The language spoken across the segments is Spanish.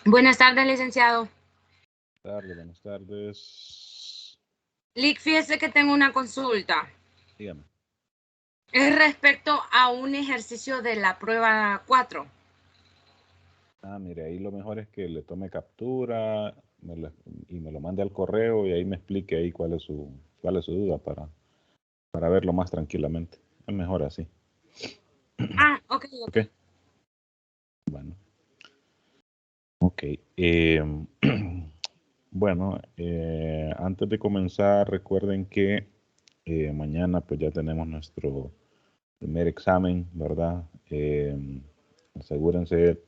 Buenas tardes, licenciado. Buenas tardes. Lic, fíjese que tengo una consulta. Dígame. Es respecto a un ejercicio de la prueba 4. Mire, ahí lo mejor es que le tome captura y me lo mande al correo y ahí me explique ahí cuál es su duda para verlo más tranquilamente. Es mejor así. Ok. ¿Ok? Bueno. Ok. Bueno, antes de comenzar, recuerden que mañana pues ya tenemos nuestro primer examen, ¿verdad? Asegúrense,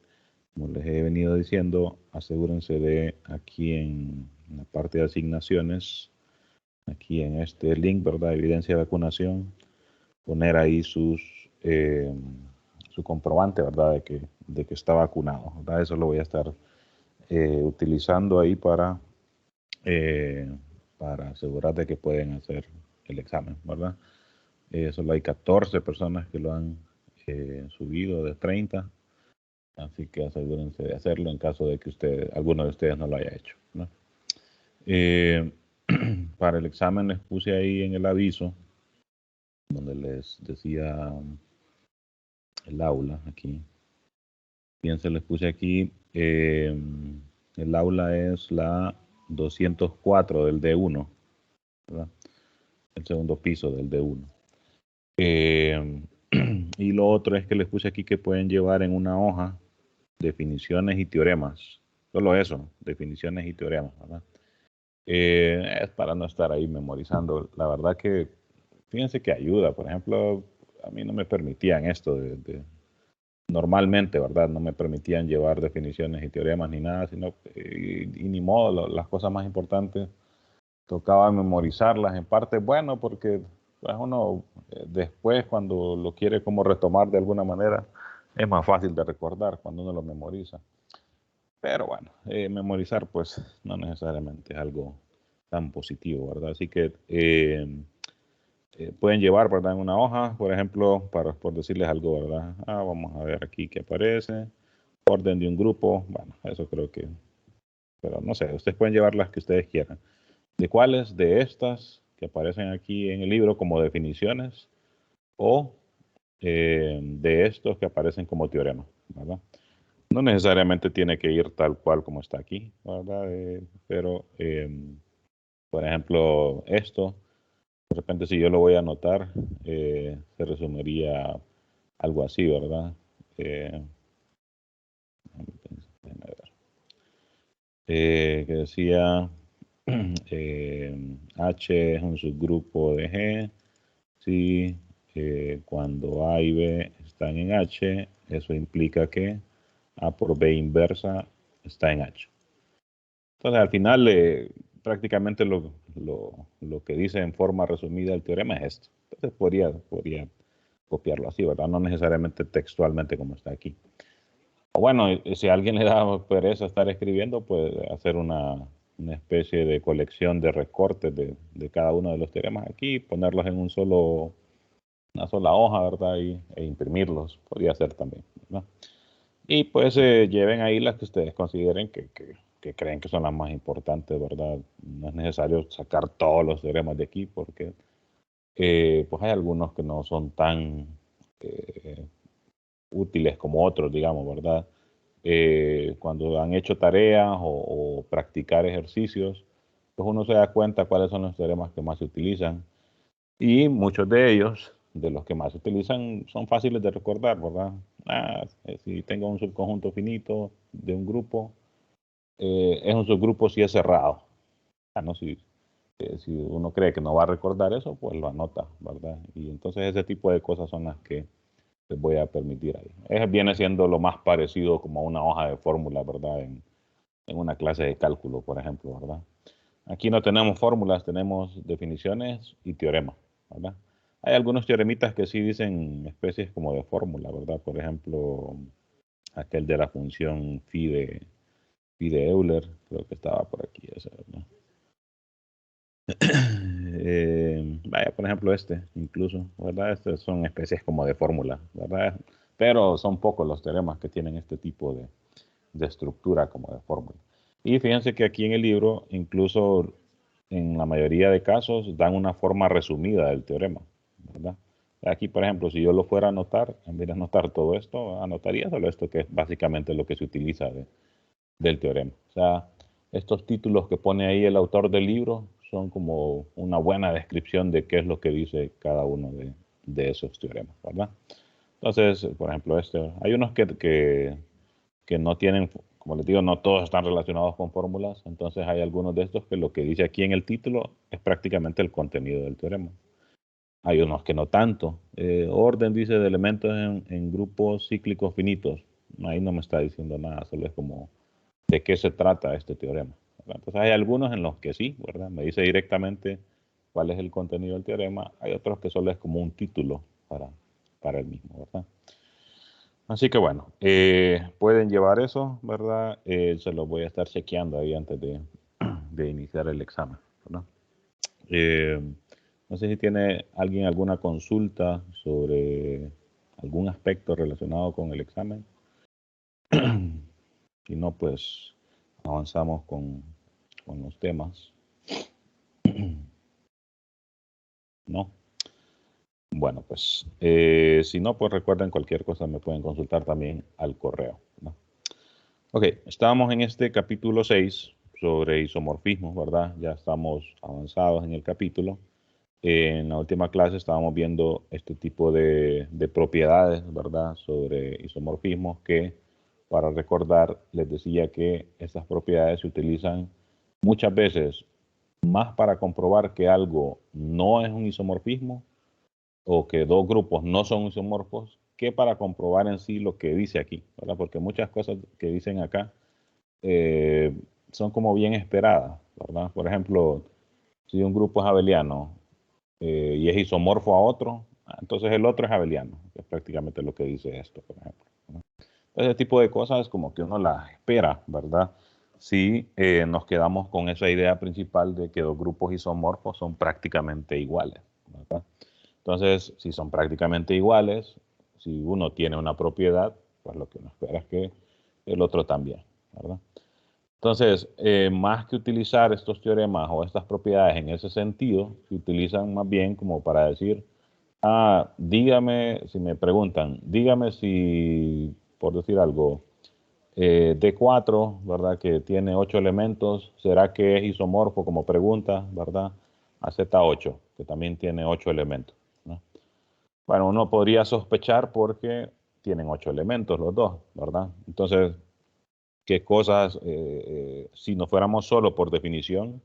como les he venido diciendo, asegúrense de aquí en la parte de asignaciones, aquí en este link, ¿verdad? Evidencia de vacunación, poner ahí su comprobante, ¿verdad? De que está vacunado, ¿verdad? Eso lo voy a estar utilizando ahí para asegurar de que pueden hacer el examen, ¿verdad? Solo hay 14 personas que lo han subido de 30, así que asegúrense de hacerlo en caso de que alguno de ustedes no lo haya hecho, ¿no? Para el examen les puse ahí en el aviso, donde les decía el aula, aquí. Fíjense, les puse aquí, el aula es la 204 del D1, ¿verdad? El segundo piso del D1. Y lo otro es que les puse aquí que pueden llevar en una hoja definiciones y teoremas. Solo eso, definiciones y teoremas, ¿verdad? Es para no estar ahí memorizando. La verdad que, fíjense que ayuda. Por ejemplo, a mí no me permitían esto normalmente, ¿verdad? No me permitían llevar definiciones y teoremas ni nada, sino, y ni modo, las cosas más importantes tocaba memorizarlas. En parte, bueno, porque pues, uno después cuando lo quiere como retomar de alguna manera, es más fácil de recordar cuando uno lo memoriza. Pero bueno, memorizar pues no necesariamente es algo tan positivo, ¿verdad? Así que pueden llevar, ¿verdad? En una hoja, por ejemplo, por decirles algo, ¿verdad? Vamos a ver aquí qué aparece. Orden de un grupo, bueno, eso creo que, pero no sé, ustedes pueden llevar las que ustedes quieran. ¿De cuáles? De estas que aparecen aquí en el libro como definiciones o de estos que aparecen como teoremas, ¿verdad? No necesariamente tiene que ir tal cual como está aquí, ¿verdad? Pero, por ejemplo, esto, de repente si yo lo voy a anotar, se resumiría algo así, ¿verdad? Que decía H es un subgrupo de G, si cuando A y B están en H, eso implica que A por B inversa está en H. Entonces, al final, prácticamente lo que dice en forma resumida el teorema es esto. Entonces, podría copiarlo así, ¿verdad? No necesariamente textualmente como está aquí. O bueno, si a alguien le da pereza estar escribiendo, puede hacer una especie de colección de recortes de cada uno de los teoremas aquí, ponerlos en una sola hoja, ¿verdad? E imprimirlos, podría ser también, ¿verdad? Y pues lleven ahí las que ustedes consideren que creen que son las más importantes, ¿verdad? No es necesario sacar todos los teoremas de aquí porque pues hay algunos que no son tan útiles como otros, digamos, ¿verdad? Cuando han hecho tareas o practicar ejercicios, pues uno se da cuenta cuáles son los teoremas que más se utilizan y muchos de ellos, de los que más se utilizan, son fáciles de recordar, ¿verdad? Si tengo un subconjunto finito de un grupo, es un subgrupo si es cerrado. ¿No? Si uno cree que no va a recordar eso, pues lo anota, ¿verdad? Y entonces ese tipo de cosas son las que les voy a permitir ahí. Viene siendo lo más parecido como a una hoja de fórmula, ¿verdad? En una clase de cálculo, por ejemplo, ¿verdad? Aquí no tenemos fórmulas, tenemos definiciones y teoremas, ¿verdad? Hay algunos teoremitas que sí dicen especies como de fórmula, ¿verdad? Por ejemplo, aquel de la función phi de Euler, creo que estaba por aquí, ese, ¿verdad? Vaya, por ejemplo, incluso, ¿verdad? Estas son especies como de fórmula, ¿verdad? Pero son pocos los teoremas que tienen este tipo estructura como de fórmula. Y fíjense que aquí en el libro, incluso en la mayoría de casos, dan una forma resumida del teorema, ¿verdad? Aquí, por ejemplo, si yo lo fuera a anotar, en vez de anotar todo esto, anotaría solo esto, que es básicamente lo que se utiliza del teorema. O sea, estos títulos que pone ahí el autor del libro son como una buena descripción de qué es lo que dice cada uno de esos teoremas, ¿verdad? Entonces, por ejemplo, hay unos que no tienen, como les digo, no todos están relacionados con fórmulas, entonces hay algunos de estos que lo que dice aquí en el título es prácticamente el contenido del teorema. Hay unos que no tanto. Orden dice de elementos en grupos cíclicos finitos. Ahí no me está diciendo nada, solo es como de qué se trata este teorema, ¿verdad? Entonces hay algunos en los que sí, ¿verdad? Me dice directamente cuál es el contenido del teorema. Hay otros que solo es como un título para el mismo, ¿verdad? Así que bueno, pueden llevar eso, ¿verdad? Se lo voy a estar chequeando ahí antes de iniciar el examen, ¿verdad? No sé si tiene alguien alguna consulta sobre algún aspecto relacionado con el examen. Si no, pues avanzamos con los temas. ¿No? Bueno, pues si no, pues recuerden cualquier cosa me pueden consultar también al correo, ¿no? Ok, estábamos en este capítulo 6 sobre isomorfismos, ¿verdad? Ya estamos avanzados en el capítulo. En la última clase estábamos viendo este tipo de propiedades, ¿verdad? Sobre isomorfismos que, para recordar, les decía que estas propiedades se utilizan muchas veces más para comprobar que algo no es un isomorfismo o que dos grupos no son isomorfos que para comprobar en sí lo que dice aquí, ¿verdad? Porque muchas cosas que dicen acá eh, son como bien esperadas, ¿verdad? Por ejemplo, si un grupo es abeliano y es isomorfo a otro, entonces el otro es abeliano, que es prácticamente lo que dice esto, por ejemplo, ¿no? Ese tipo de cosas como que uno las espera, ¿verdad? Si nos quedamos con esa idea principal de que dos grupos isomorfos son prácticamente iguales, ¿verdad? Entonces, si son prácticamente iguales, si uno tiene una propiedad, pues lo que uno espera es que el otro también, ¿verdad? Entonces, más que utilizar estos teoremas o estas propiedades en ese sentido, se utilizan más bien como para decir, dígame, si me preguntan, dígame si, por decir algo, D4, ¿verdad? Que tiene 8 elementos, ¿será que es isomorfo como pregunta, ¿verdad? A Z8, que también tiene 8 elementos, ¿no? Bueno, uno podría sospechar porque tienen 8 elementos los dos, ¿verdad? Entonces, ¿qué cosas, si no fuéramos solo por definición,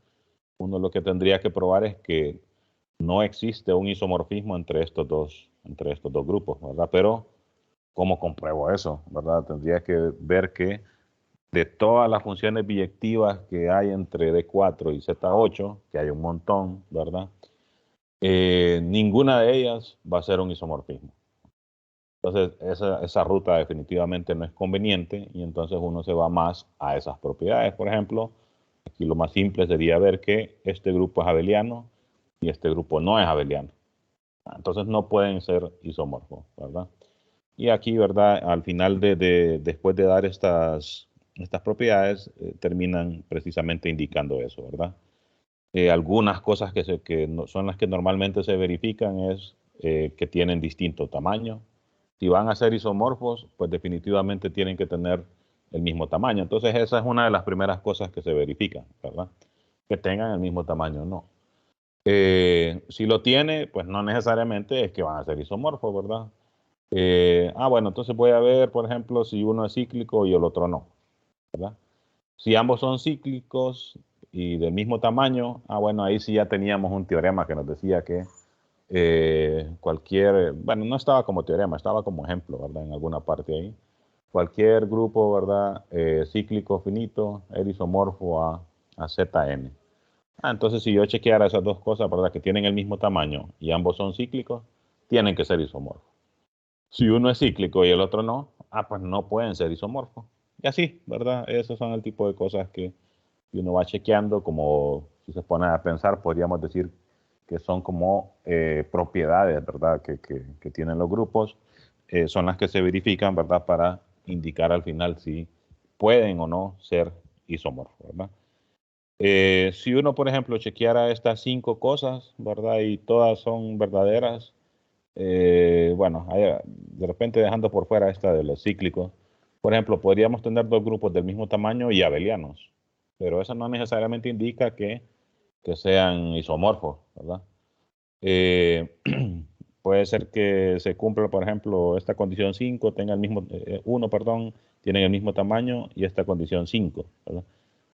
uno lo que tendría que probar es que no existe un isomorfismo entre estos dos grupos, ¿verdad? Pero, ¿cómo compruebo eso, verdad? Tendría que ver que de todas las funciones biyectivas que hay entre D4 y Z8, que hay un montón, ¿verdad? Ninguna de ellas va a ser un isomorfismo. Entonces, esa ruta definitivamente no es conveniente y entonces uno se va más a esas propiedades. Por ejemplo, aquí lo más simple sería ver que este grupo es abeliano y este grupo no es abeliano. Entonces no pueden ser isomorfos, ¿verdad? Y aquí, ¿verdad? Al final después de dar estas propiedades, terminan precisamente indicando eso, ¿verdad? Algunas cosas que son las que normalmente se verifican es que tienen distinto tamaño. Si van a ser isomorfos, pues definitivamente tienen que tener el mismo tamaño. Entonces esa es una de las primeras cosas que se verifican, ¿verdad? Que tengan el mismo tamaño o no. Si lo tiene, pues no necesariamente es que van a ser isomorfos, ¿verdad? Bueno, entonces voy a ver, por ejemplo, si uno es cíclico y el otro no, ¿verdad? Si ambos son cíclicos y del mismo tamaño, bueno, ahí sí ya teníamos un teorema que nos decía que bueno, no estaba como teorema, estaba como ejemplo, ¿verdad? En alguna parte ahí. Cualquier grupo, ¿verdad? Cíclico finito, es isomorfo a Zn. Entonces, si yo chequeara esas dos cosas, ¿verdad? Que tienen el mismo tamaño y ambos son cíclicos, tienen que ser isomorfos. Si uno es cíclico y el otro no, pues no pueden ser isomorfos. Y así, ¿verdad? Esos son el tipo de cosas que uno va chequeando, como si se pone a pensar, podríamos decir que son como propiedades, ¿verdad? Que tienen los grupos, son las que se verifican, ¿verdad? Para indicar al final si pueden o no ser isomorfos, ¿verdad? Si uno, por ejemplo, chequeara estas 5 cosas, ¿verdad? Y todas son verdaderas, bueno, de repente dejando por fuera esta de los cíclicos, por ejemplo, podríamos tener 2 grupos del mismo tamaño y abelianos, pero eso no necesariamente indica que sean isomorfos, ¿verdad? Puede ser que se cumpla, por ejemplo, esta condición 5, tenga el mismo, 1, perdón, tienen el mismo tamaño, y esta condición 5, ¿verdad?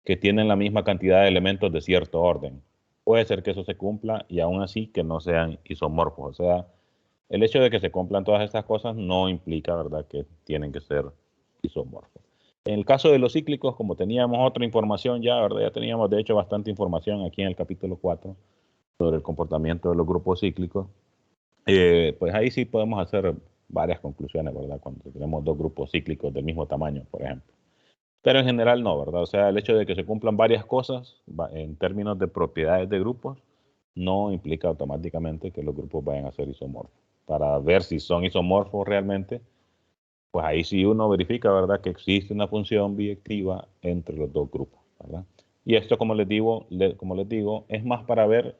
Que tienen la misma cantidad de elementos de cierto orden. Puede ser que eso se cumpla y aún así que no sean isomorfos. O sea, el hecho de que se cumplan todas estas cosas no implica, ¿verdad?, que tienen que ser isomorfos. En el caso de los cíclicos, como teníamos otra información ya, ¿verdad? Ya teníamos de hecho bastante información aquí en el capítulo 4 sobre el comportamiento de los grupos cíclicos. Pues ahí sí podemos hacer varias conclusiones, ¿verdad? Cuando tenemos 2 grupos cíclicos del mismo tamaño, por ejemplo. Pero en general no, ¿verdad? O sea, el hecho de que se cumplan varias cosas en términos de propiedades de grupos no implica automáticamente que los grupos vayan a ser isomorfos. Para ver si son isomorfos realmente, pues ahí sí uno verifica, ¿verdad?, que existe una función biyectiva entre los 2 grupos, ¿verdad? Y esto, como les digo, es más para ver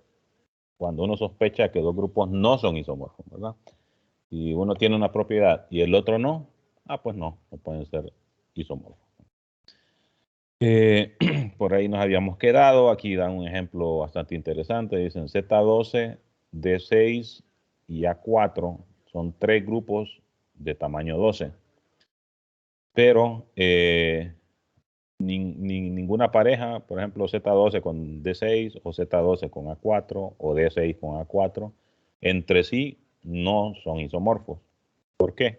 cuando uno sospecha que 2 grupos no son isomorfos, ¿verdad? Si uno tiene una propiedad y el otro no, pues no pueden ser isomorfos. Por ahí nos habíamos quedado. Aquí dan un ejemplo bastante interesante. Dicen Z12, D6 y A4 son 3 grupos de tamaño 12. Pero ninguna pareja, por ejemplo, Z12 con D6 o Z12 con A4 o D6 con A4, entre sí no son isomorfos. ¿Por qué?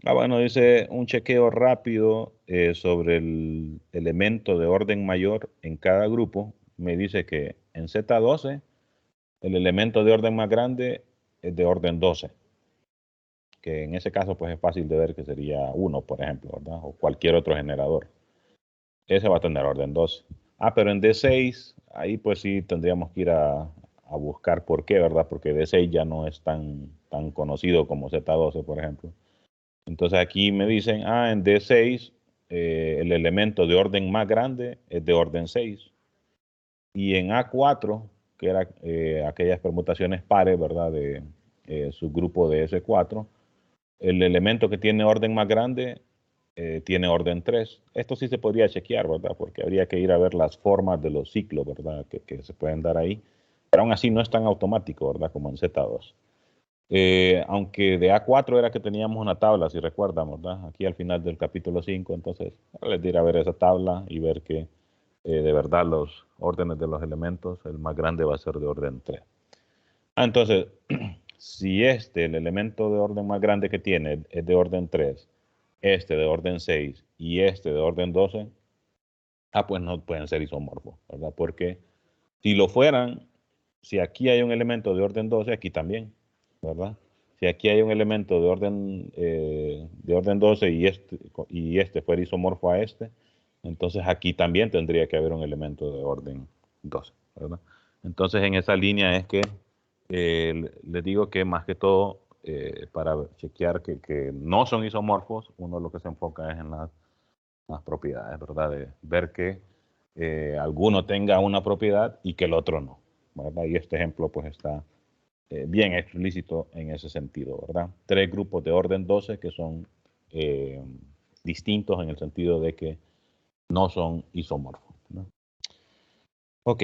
Bueno, dice un chequeo rápido sobre el elemento de orden mayor en cada grupo. Me dice que en Z12 el elemento de orden más grande es de orden 12, que en ese caso pues es fácil de ver que sería 1, por ejemplo, ¿verdad? O cualquier otro generador. Ese va a tener orden 12. Pero en D6, ahí pues sí tendríamos que ir a buscar por qué, ¿verdad? Porque D6 ya no es tan conocido como Z12, por ejemplo. Entonces aquí me dicen, en D6 el elemento de orden más grande es de orden 6. Y en A4, que era aquellas permutaciones pares, ¿verdad?, de subgrupo de S4, el elemento que tiene orden más grande tiene orden 3. Esto sí se podría chequear, ¿verdad? Porque habría que ir a ver las formas de los ciclos, ¿verdad?, que se pueden dar ahí. Pero aún así no es tan automático, ¿verdad?, como en Z2. Aunque de A4 era que teníamos una tabla, si recuerdan, ¿verdad? Aquí al final del capítulo 5, entonces les diré a ver esa tabla y ver que de verdad los órdenes de los elementos, el más grande va a ser de orden 3. Entonces, si el elemento de orden más grande que tiene es de orden 3, este de orden 6 y este de orden 12, pues no pueden ser isomorfos, ¿verdad? Porque si lo fueran, si aquí hay un elemento de orden 12, aquí también, ¿verdad? Si aquí hay un elemento de orden 12 y este fuera isomorfo a este, entonces aquí también tendría que haber un elemento de orden 12, ¿verdad? Entonces en esa línea es que les digo que más que todo para chequear que no son isomorfos, uno lo que se enfoca es en las propiedades, ¿verdad? De ver que alguno tenga una propiedad y que el otro no, ¿verdad? Y este ejemplo pues está bien explícito en ese sentido, ¿verdad? 3 grupos de orden 12 que son distintos en el sentido de que no son isomorfos, ¿no? Ok.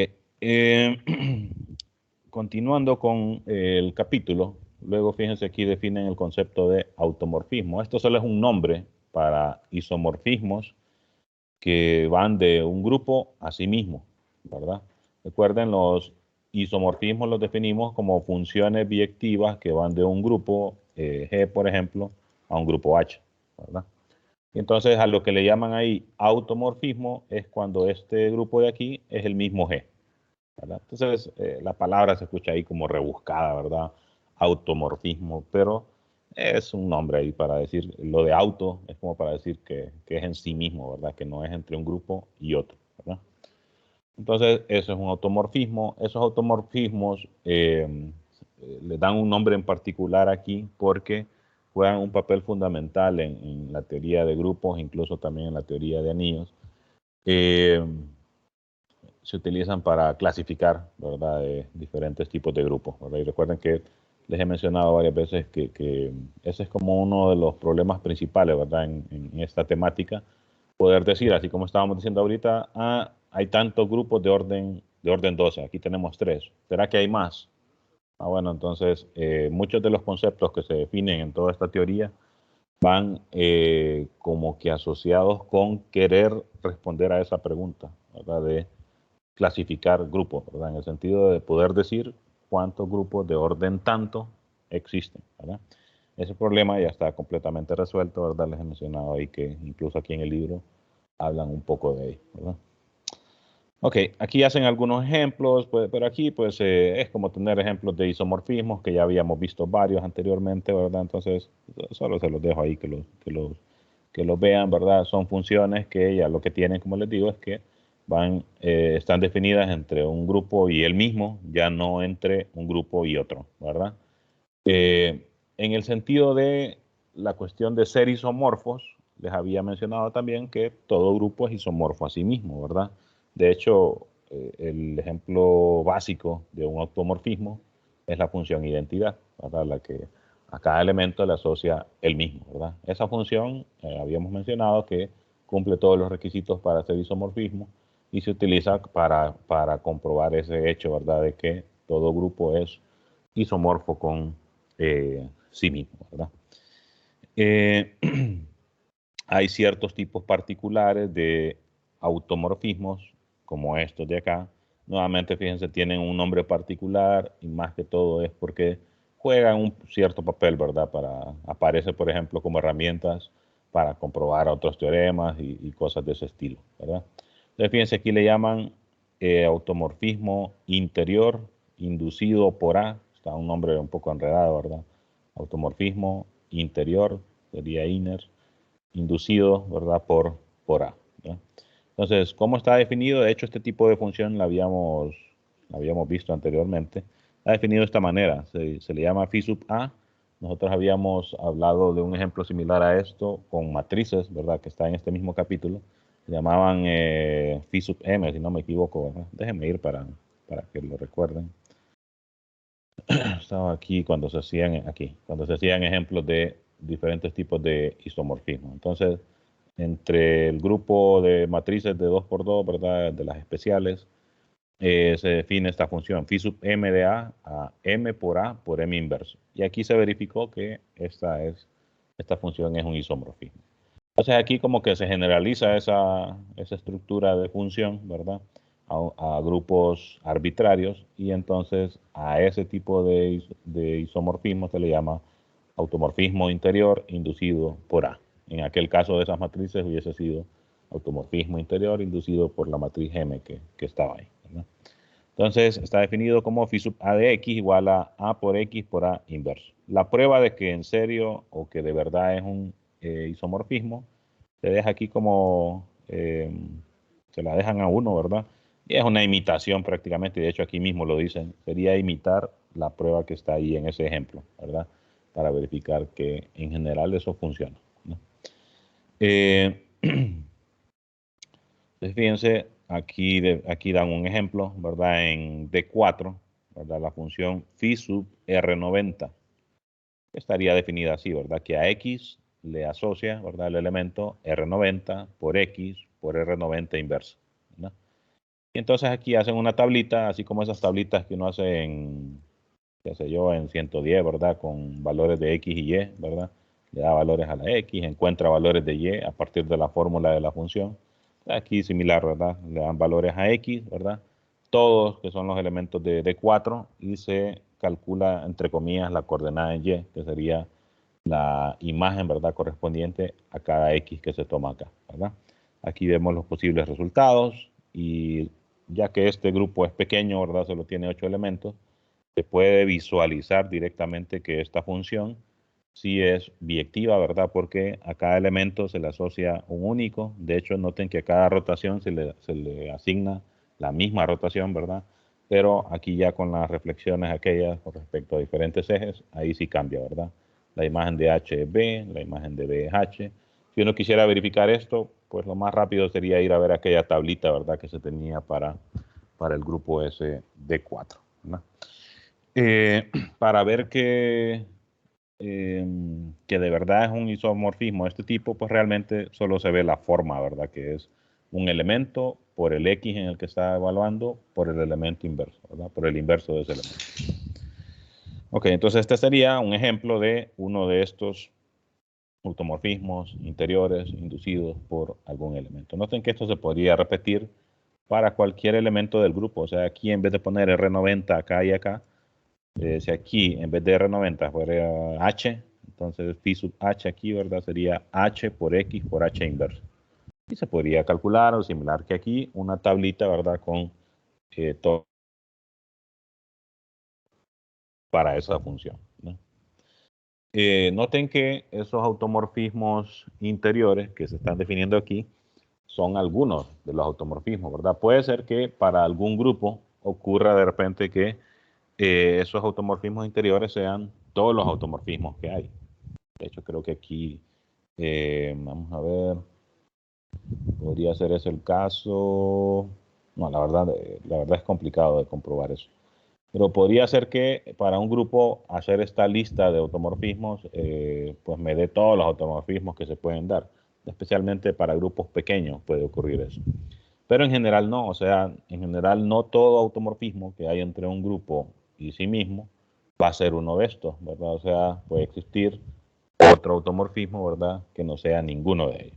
Continuando con el capítulo, luego fíjense aquí definen el concepto de automorfismo. Esto solo es un nombre para isomorfismos que van de un grupo a sí mismo, ¿verdad? Recuerden, los isomorfismos los definimos como funciones biyectivas que van de un grupo G, por ejemplo, a un grupo H, ¿verdad? Entonces, a lo que le llaman ahí automorfismo es cuando este grupo de aquí es el mismo G, ¿verdad? Entonces, la palabra se escucha ahí como rebuscada, ¿verdad? Automorfismo, pero es un nombre ahí para decir, lo de auto es como para decir que es en sí mismo, ¿verdad? Que no es entre un grupo y otro, ¿verdad? Entonces, eso es un automorfismo. Esos automorfismos le dan un nombre en particular aquí porque juegan un papel fundamental en la teoría de grupos, incluso también en la teoría de anillos. Se utilizan para clasificar, ¿verdad?, diferentes tipos de grupos, ¿verdad? Y recuerden que les he mencionado varias veces que ese es como uno de los problemas principales, ¿verdad?, en esta temática, poder decir, así como estábamos diciendo ahorita, hay tantos grupos de orden 12, aquí tenemos 3, ¿será que hay más? Bueno, entonces muchos de los conceptos que se definen en toda esta teoría van como que asociados con querer responder a esa pregunta, ¿verdad?, de clasificar grupos, ¿verdad?, en el sentido de poder decir cuántos grupos de orden tanto existen, ¿verdad? Ese problema ya está completamente resuelto, ¿verdad? Les he mencionado ahí que incluso aquí en el libro hablan un poco de ello, ¿verdad? Ok, aquí hacen algunos ejemplos, pues, pero aquí pues es como tener ejemplos de isomorfismos que ya habíamos visto varios anteriormente, ¿verdad? Entonces solo se los dejo ahí que los vean, ¿verdad? Son funciones que ya lo que tienen, como les digo, es que están definidas entre un grupo y el mismo, ya no entre un grupo y otro, ¿verdad? En el sentido de la cuestión de ser isomorfos, les había mencionado también que todo grupo es isomorfo a sí mismo, ¿verdad? De hecho, el ejemplo básico de un automorfismo es la función identidad, ¿verdad?, la que a cada elemento le asocia el mismo, ¿verdad? Esa función, habíamos mencionado que cumple todos los requisitos para ser isomorfismo y se utiliza para comprobar ese hecho, ¿verdad?, de que todo grupo es isomorfo con sí mismo, ¿verdad? Hay ciertos tipos particulares de automorfismos, como estos de acá. Nuevamente, fíjense, tienen un nombre particular y más que todo es porque juegan un cierto papel, ¿verdad? Aparece, por ejemplo, como herramientas para comprobar otros teoremas y cosas de ese estilo, ¿verdad? Entonces, fíjense, aquí le llaman automorfismo interior inducido por A. Está un nombre un poco enredado, ¿verdad? Automorfismo interior, sería inner, inducido, ¿verdad?, por A, ¿ya? Entonces, ¿cómo está definido? De hecho, este tipo de función la habíamos visto anteriormente. Está definido de esta manera. Se le llama phi sub A. Nosotros habíamos hablado de un ejemplo similar a esto con matrices, ¿verdad?, que está en este mismo capítulo. Se llamaban phi sub M, si no me equivoco, ¿verdad? Déjenme ir para que lo recuerden. Estaba aquí cuando se hacían ejemplos de diferentes tipos de isomorfismo. Entonces, entre el grupo de matrices de 2×2, ¿verdad?, de las especiales, se define esta función, phi sub m de a m por a por m inverso. Y aquí se verificó que esta función es un isomorfismo. Entonces aquí como que se generaliza esa estructura de función, ¿verdad?, a grupos arbitrarios, y entonces a ese tipo de isomorfismo se le llama automorfismo interior inducido por A. En aquel caso de esas matrices hubiese sido automorfismo interior inducido por la matriz M que estaba ahí, ¿verdad? Entonces está definido como phi sub A de X igual a por X por A inverso. La prueba de que en serio o que de verdad es un isomorfismo se deja aquí como, se la dejan a uno, ¿verdad? Y es una imitación prácticamente, de hecho aquí mismo lo dicen, sería imitar la prueba que está ahí en ese ejemplo, ¿verdad?, para verificar que en general eso funciona, ¿no? Entonces, fíjense, aquí dan un ejemplo, ¿verdad? En D4, ¿verdad?, la función phi sub R90 estaría definida así, ¿verdad?, que a X le asocia, ¿verdad?, el elemento R90 por X por R90 inversa, ¿verdad? Y entonces aquí hacen una tablita, así como esas tablitas que uno hace en, qué sé yo, en 110, ¿verdad?, con valores de X y Y, ¿verdad? Le da valores a la X, encuentra valores de Y a partir de la fórmula de la función. Aquí similar, ¿verdad? Le dan valores a X, ¿verdad? Todos que son los elementos de D4 y se calcula, entre comillas, la coordenada en Y, que sería la imagen, ¿verdad?, correspondiente a cada X que se toma acá, ¿verdad? Aquí vemos los posibles resultados y ya que este grupo es pequeño, ¿verdad?, solo tiene 8 elementos, se puede visualizar directamente que esta función sí es biyectiva, ¿verdad?, porque a cada elemento se le asocia un único. De hecho, noten que a cada rotación se le asigna la misma rotación, ¿verdad? Pero aquí ya con las reflexiones aquellas con respecto a diferentes ejes, ahí sí cambia, ¿verdad? la imagen de H es B, la imagen de B es H. Si uno quisiera verificar esto, pues lo más rápido sería ir a ver aquella tablita, ¿verdad?, que se tenía para el grupo S de 4, ¿verdad? Para ver que de verdad es un isomorfismo de este tipo, pues realmente solo se ve la forma, ¿verdad?, que es un elemento por el X en el que está evaluando por el elemento inverso, ¿verdad?, por el inverso de ese elemento. Ok, entonces este sería un ejemplo de uno de estos automorfismos interiores inducidos por algún elemento. Noten que esto se podría repetir para cualquier elemento del grupo. O sea, aquí en vez de poner R90 acá y acá, si aquí en vez de R90 fuera H, entonces phi sub H aquí, ¿verdad?, sería H por X por H inverso. Y se podría calcular, o similar que aquí, una tablita, ¿verdad?, con todo para esa función, ¿no? Noten que esos automorfismos interiores que se están definiendo aquí son algunos de los automorfismos, ¿verdad? Puede ser que para algún grupo ocurra de repente que esos automorfismos interiores sean todos los automorfismos que hay. De hecho, creo que aquí, vamos a ver, podría ser ese el caso. No, la verdad es complicado de comprobar eso. Pero podría ser que para un grupo hacer esta lista de automorfismos, pues me dé todos los automorfismos que se pueden dar. Especialmente para grupos pequeños puede ocurrir eso. Pero en general no, o sea, en general no todo automorfismo que hay entre un grupo y sí mismo va a ser uno de estos, ¿verdad? O sea, puede existir otro automorfismo, ¿verdad?, que no sea ninguno de ellos.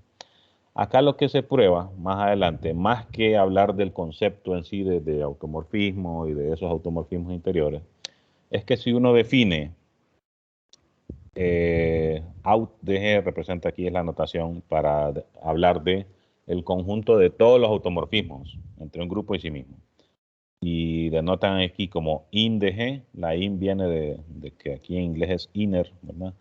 Acá lo que se prueba más adelante, más que hablar del concepto en sí de automorfismo y de esos automorfismos interiores, es que si uno define AUT-DG, representa aquí es la notación para hablar de el conjunto de todos los automorfismos entre un grupo y sí mismo. Y denotan aquí como IN-DG, la IN viene de que aquí en inglés es inner, ¿verdad?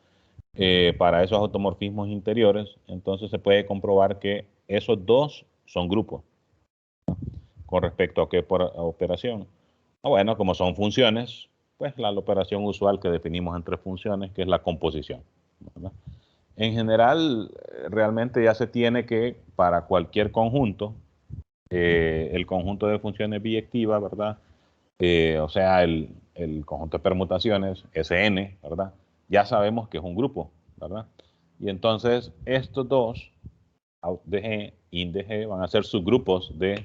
Para esos automorfismos interiores, entonces se puede comprobar que esos dos son grupos. Con respecto a qué operación. Bueno, como son funciones, pues la operación usual que definimos entre funciones, que es la composición, ¿verdad? En general, realmente ya se tiene que, para cualquier conjunto, el conjunto de funciones biyectivas, ¿verdad? O sea, el conjunto de permutaciones, Sn, ¿verdad? Ya sabemos que es un grupo, ¿verdad? Y entonces, estos dos, out-DG, in-DG, van a ser subgrupos de,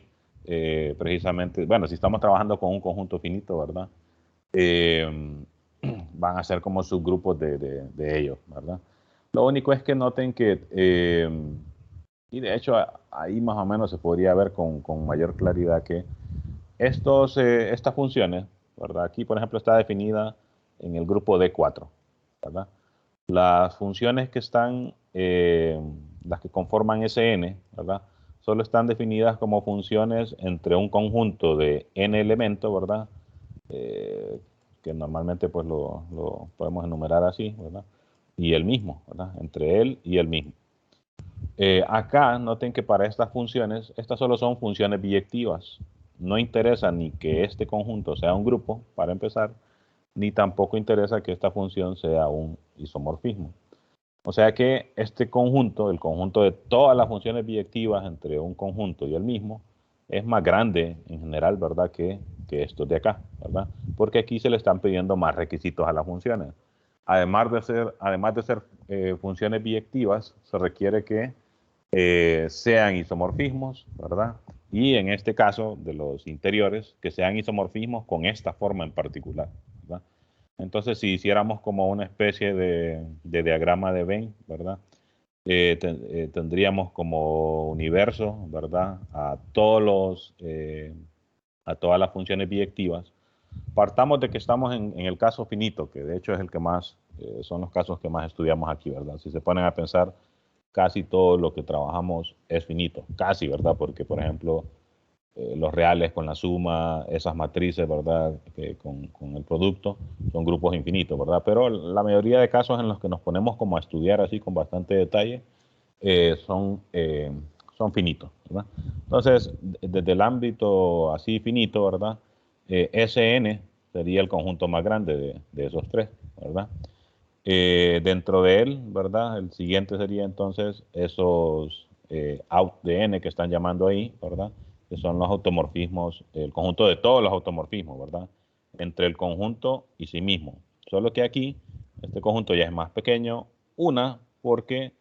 precisamente, bueno, si estamos trabajando con un conjunto finito, ¿verdad? Van a ser como subgrupos de ellos, ¿verdad? Lo único es que noten que, y de hecho ahí más o menos se podría ver con mayor claridad que estas funciones, ¿verdad? Aquí, por ejemplo, está definida en el grupo D4, ¿verdad? Las funciones que están, las que conforman Sn, ¿verdad?, solo están definidas como funciones entre un conjunto de n elementos, ¿verdad? Que normalmente pues lo podemos enumerar así, ¿verdad? Y el mismo, ¿verdad? Entre él y el mismo. Acá noten que para estas funciones, estas solo son funciones biyectivas. No interesa ni que este conjunto sea un grupo, para empezar, ni tampoco interesa que esta función sea un isomorfismo. O sea que este conjunto, el conjunto de todas las funciones biyectivas entre un conjunto y el mismo, es más grande en general, ¿verdad?, que estos de acá, ¿verdad? Porque aquí se le están pidiendo más requisitos a las funciones. Además de ser funciones biyectivas, se requiere que sean isomorfismos, ¿verdad? Y en este caso de los interiores, que sean isomorfismos con esta forma en particular, ¿verdad? Entonces, si hiciéramos como una especie de diagrama de Venn, ¿verdad? Tendríamos como universo, ¿verdad?, a todas las funciones biyectivas. Partamos de que estamos en el caso finito, que de hecho es el que más, son los casos que más estudiamos aquí, ¿verdad? Si se ponen a pensar, casi todo lo que trabajamos es finito, casi, ¿verdad? Porque, por ejemplo, los reales con la suma, esas matrices, ¿verdad?, con el producto, son grupos infinitos, ¿verdad? Pero la mayoría de casos en los que nos ponemos como a estudiar así con bastante detalle, son finitos, ¿verdad? Entonces, desde el ámbito así finito, ¿verdad?, Sn sería el conjunto más grande de esos tres, ¿verdad? Dentro de él, ¿verdad? El siguiente sería entonces esos out de n que están llamando ahí, ¿verdad? Que son los automorfismos, el conjunto de todos los automorfismos, ¿verdad? Entre el conjunto y sí mismo. Solo que aquí, este conjunto ya es más pequeño, porque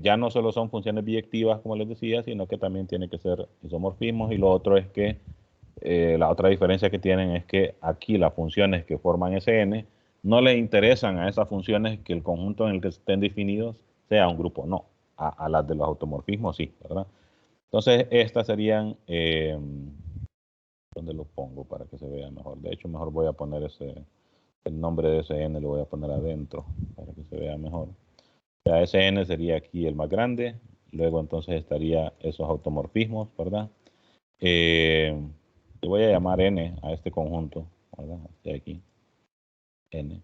ya no solo son funciones biyectivas, como les decía, sino que también tiene que ser isomorfismos, y lo otro es que la otra diferencia que tienen es que aquí las funciones que forman ese n no le interesan a esas funciones que el conjunto en el que estén definidos sea un grupo, no. A las de los automorfismos sí, ¿verdad? Entonces, estas serían, ¿dónde lo pongo para que se vea mejor? De hecho, mejor voy a poner el nombre de ese n, lo voy a poner adentro para que se vea mejor. O sea, ese n sería aquí el más grande, luego entonces estaría esos automorfismos, ¿verdad? Le voy a llamar n a este conjunto, ¿verdad? De aquí, n.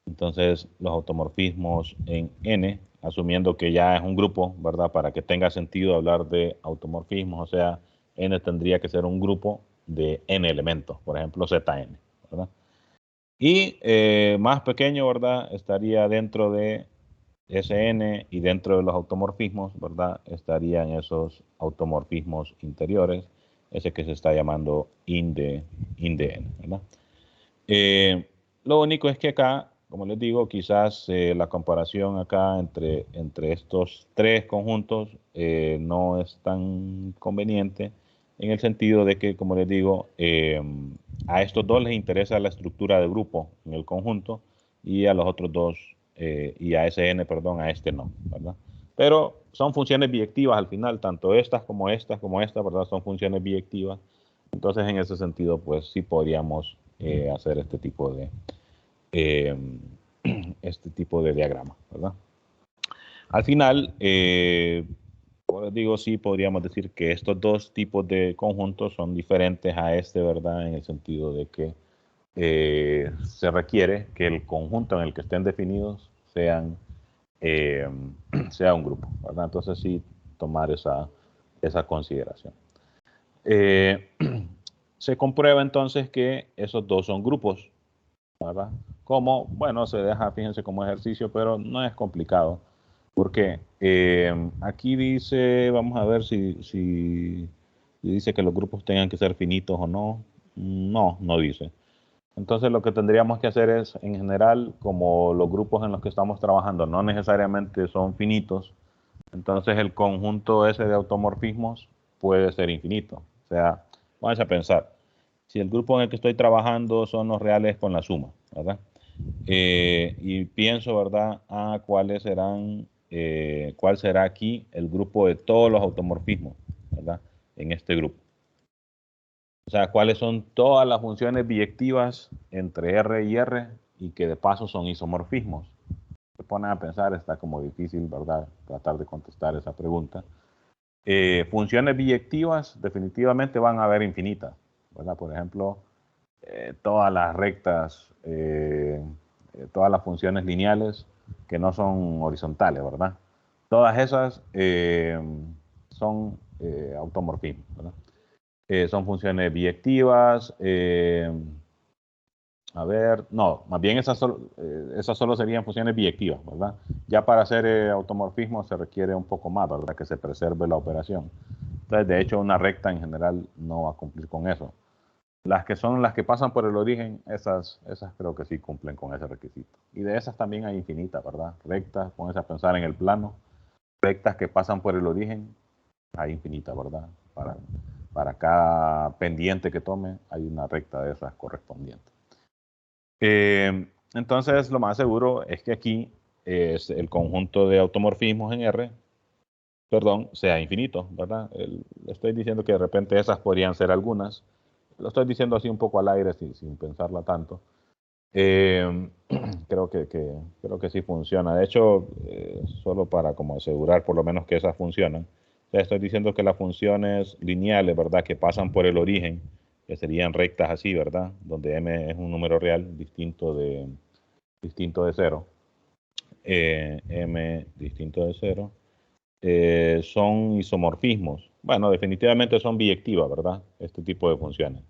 Entonces, los automorfismos en n, asumiendo que ya es un grupo, ¿verdad? Para que tenga sentido hablar de automorfismos, o sea, n tendría que ser un grupo de n elementos, por ejemplo, zn, ¿verdad? Y más pequeño, ¿verdad? Estaría dentro de Sn, y dentro de los automorfismos, ¿verdad? Estarían esos automorfismos interiores, ese que se está llamando ind n, ¿verdad? Lo único es que acá, como les digo, quizás la comparación acá entre estos tres conjuntos no es tan conveniente, en el sentido de que, como les digo, a estos dos les interesa la estructura de grupo en el conjunto, y a los otros dos, y a Sn, perdón, a este no, ¿verdad? Pero son funciones biyectivas al final, tanto estas, ¿verdad? Son funciones biyectivas. Entonces, en ese sentido, pues sí podríamos hacer este tipo de diagrama, ¿verdad? Al final, pues digo, sí podríamos decir que estos dos tipos de conjuntos son diferentes a este, ¿verdad? En el sentido de que se requiere que el conjunto en el que estén definidos sea un grupo, ¿verdad? Entonces sí tomar esa consideración. Se comprueba entonces que esos dos son grupos, ¿verdad? Como, bueno, se deja, fíjense, como ejercicio, pero no es complicado. Porque aquí dice, vamos a ver si dice que los grupos tengan que ser finitos o no. No, no dice. Entonces lo que tendríamos que hacer es, en general, como los grupos en los que estamos trabajando no necesariamente son finitos, entonces el conjunto ese de automorfismos puede ser infinito. O sea, vamos a pensar, si el grupo en el que estoy trabajando son los reales con la suma, ¿verdad? Y pienso, ¿verdad? ¿Cuáles serán, cuál será aquí el grupo de todos los automorfismos, ¿verdad? En este grupo. O sea, cuáles son todas las funciones biyectivas entre R y R y que de paso son isomorfismos. Se ponen a pensar, está como difícil, ¿verdad? Tratar de contestar esa pregunta. Funciones biyectivas definitivamente van a haber infinitas, ¿verdad? Por ejemplo, todas las rectas, todas las funciones lineales que no son horizontales, ¿verdad? Todas esas son automorfismos, ¿verdad? Son funciones biyectivas. A ver, no, más bien esas solo serían funciones biyectivas, ¿verdad? Ya para hacer automorfismo se requiere un poco más, ¿verdad? Que se preserve la operación. Entonces, de hecho, una recta en general no va a cumplir con eso. Las que son las que pasan por el origen, esas creo que sí cumplen con ese requisito. Y de esas también hay infinitas, ¿verdad? Rectas, pónganse a pensar en el plano. Rectas que pasan por el origen, hay infinitas, ¿verdad? Para cada pendiente que tome, hay una recta de esas correspondientes. Entonces, lo más seguro es que aquí el conjunto de automorfismos en R, perdón, sea infinito, ¿verdad? Estoy diciendo que de repente esas podrían ser algunas. Lo estoy diciendo así un poco al aire, sin pensarla tanto. Creo que sí funciona. De hecho, solo para como asegurar por lo menos que esas funcionan, estoy diciendo que las funciones lineales, ¿verdad? Que pasan por el origen, que serían rectas así, ¿verdad? Donde m es un número real distinto de 0. M distinto de 0. Son isomorfismos. Bueno, definitivamente son biyectivas, ¿verdad? Este tipo de funciones.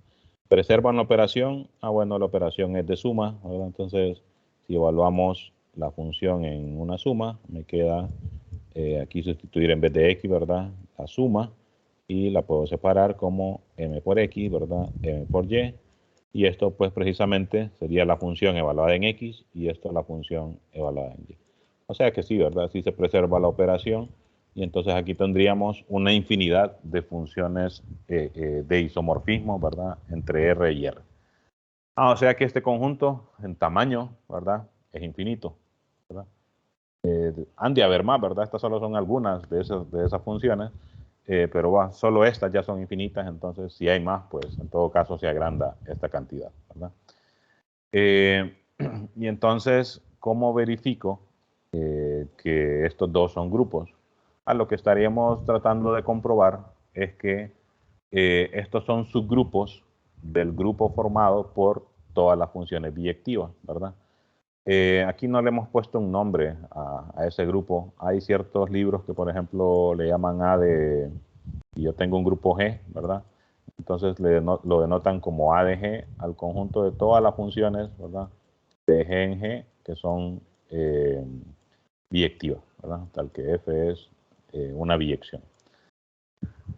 Preservan la operación. Bueno, la operación es de suma, ¿verdad? Entonces, si evaluamos la función en una suma, me queda aquí sustituir en vez de x, ¿verdad? La suma, y la puedo separar como m por x, ¿verdad? M por y, y esto pues precisamente sería la función evaluada en x, y esto la función evaluada en y. O sea que sí, ¿verdad? Así se preserva la operación, y entonces aquí tendríamos una infinidad de funciones de isomorfismo, ¿verdad? Entre R y R. O sea que este conjunto en tamaño, ¿verdad? Es infinito, ¿verdad? Han de haber más, ¿verdad? Estas solo son algunas de esas funciones, pero solo estas ya son infinitas, entonces si hay más, pues en todo caso se agranda esta cantidad, ¿verdad? Y entonces, ¿cómo verifico que estos dos son grupos? Lo que estaríamos tratando de comprobar es que estos son subgrupos del grupo formado por todas las funciones biyectivas, ¿verdad? Aquí no le hemos puesto un nombre a ese grupo. Hay ciertos libros que, por ejemplo, le llaman A de... Y yo tengo un grupo G, ¿verdad? Entonces lo denotan como A de G al conjunto de todas las funciones, ¿verdad? De G en G, que son biyectivas, ¿verdad? Tal que F es una biyección.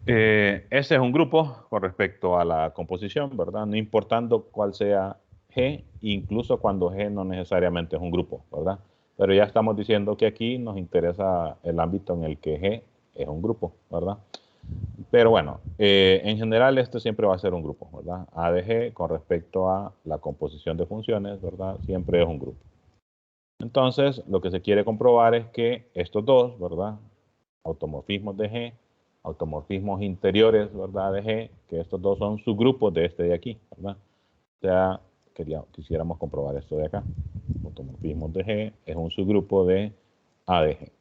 Ese es un grupo con respecto a la composición, ¿verdad? No importando cuál sea G, incluso cuando G no necesariamente es un grupo, ¿verdad? Pero ya estamos diciendo que aquí nos interesa el ámbito en el que G es un grupo, ¿verdad? Pero bueno, en general este siempre va a ser un grupo, ¿verdad? A de G con respecto a la composición de funciones, ¿verdad? Siempre es un grupo. Entonces, lo que se quiere comprobar es que estos dos, ¿verdad? Automorfismos de G, automorfismos interiores, ¿verdad? De G, que estos dos son subgrupos de este de aquí, ¿verdad? O sea, quisiéramos comprobar esto de acá. Automorfismos de G es un subgrupo de A de G.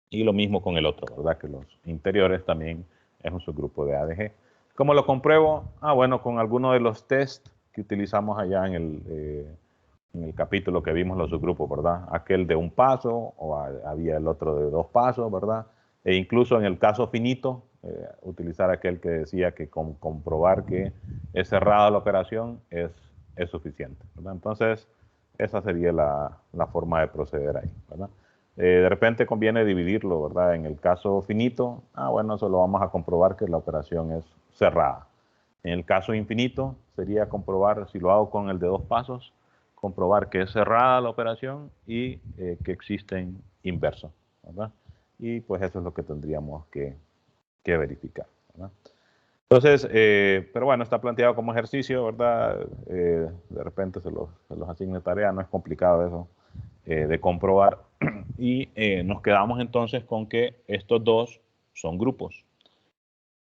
Y lo mismo con el otro, ¿verdad? Que los interiores también es un subgrupo de A de G. ¿Cómo lo compruebo? Bueno, con alguno de los test que utilizamos allá en el capítulo que vimos los subgrupos, ¿verdad? Aquel de un paso, o había el otro de dos pasos, ¿verdad? E incluso en el caso finito, utilizar aquel que decía que comprobar que es cerrada la operación es suficiente, ¿verdad? Entonces, esa sería la forma de proceder ahí, ¿verdad? De repente conviene dividirlo, ¿verdad? En el caso finito, bueno, eso lo vamos a comprobar que la operación es cerrada. En el caso infinito, sería comprobar, si lo hago con el de dos pasos, comprobar que es cerrada la operación y que existen inversos, ¿verdad? Y pues eso es lo que tendríamos que verificar, ¿verdad? Entonces, pero bueno, está planteado como ejercicio, ¿verdad? De repente se los asigne tarea, no es complicado eso de comprobar. Y nos quedamos entonces con que estos dos son grupos.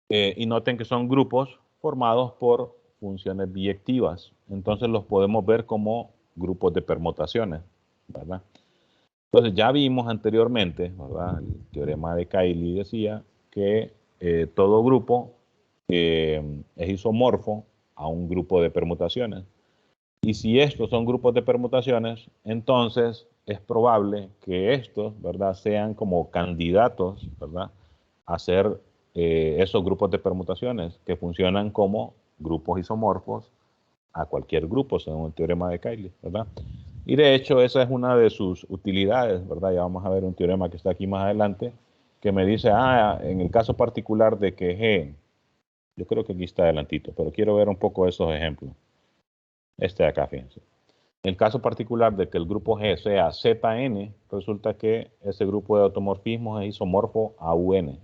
Y noten que son grupos formados por funciones biyectivas. Entonces los podemos ver como grupos de permutaciones, ¿verdad? Entonces ya vimos anteriormente, ¿verdad? El teorema de Cayley decía que todo grupo es isomorfo a un grupo de permutaciones. Y si estos son grupos de permutaciones, entonces es probable que estos, ¿verdad?, sean como candidatos, ¿verdad?, a ser esos grupos de permutaciones que funcionan como grupos isomorfos a cualquier grupo, según el teorema de Cayley, ¿verdad? Y de hecho, esa es una de sus utilidades, ¿verdad? Ya vamos a ver un teorema que está aquí más adelante, que me dice, en el caso particular de que G, yo creo que aquí está adelantito, pero quiero ver un poco esos ejemplos. Este de acá, fíjense. En el caso particular de que el grupo G sea Zn, resulta que ese grupo de automorfismos es isomorfo a Un.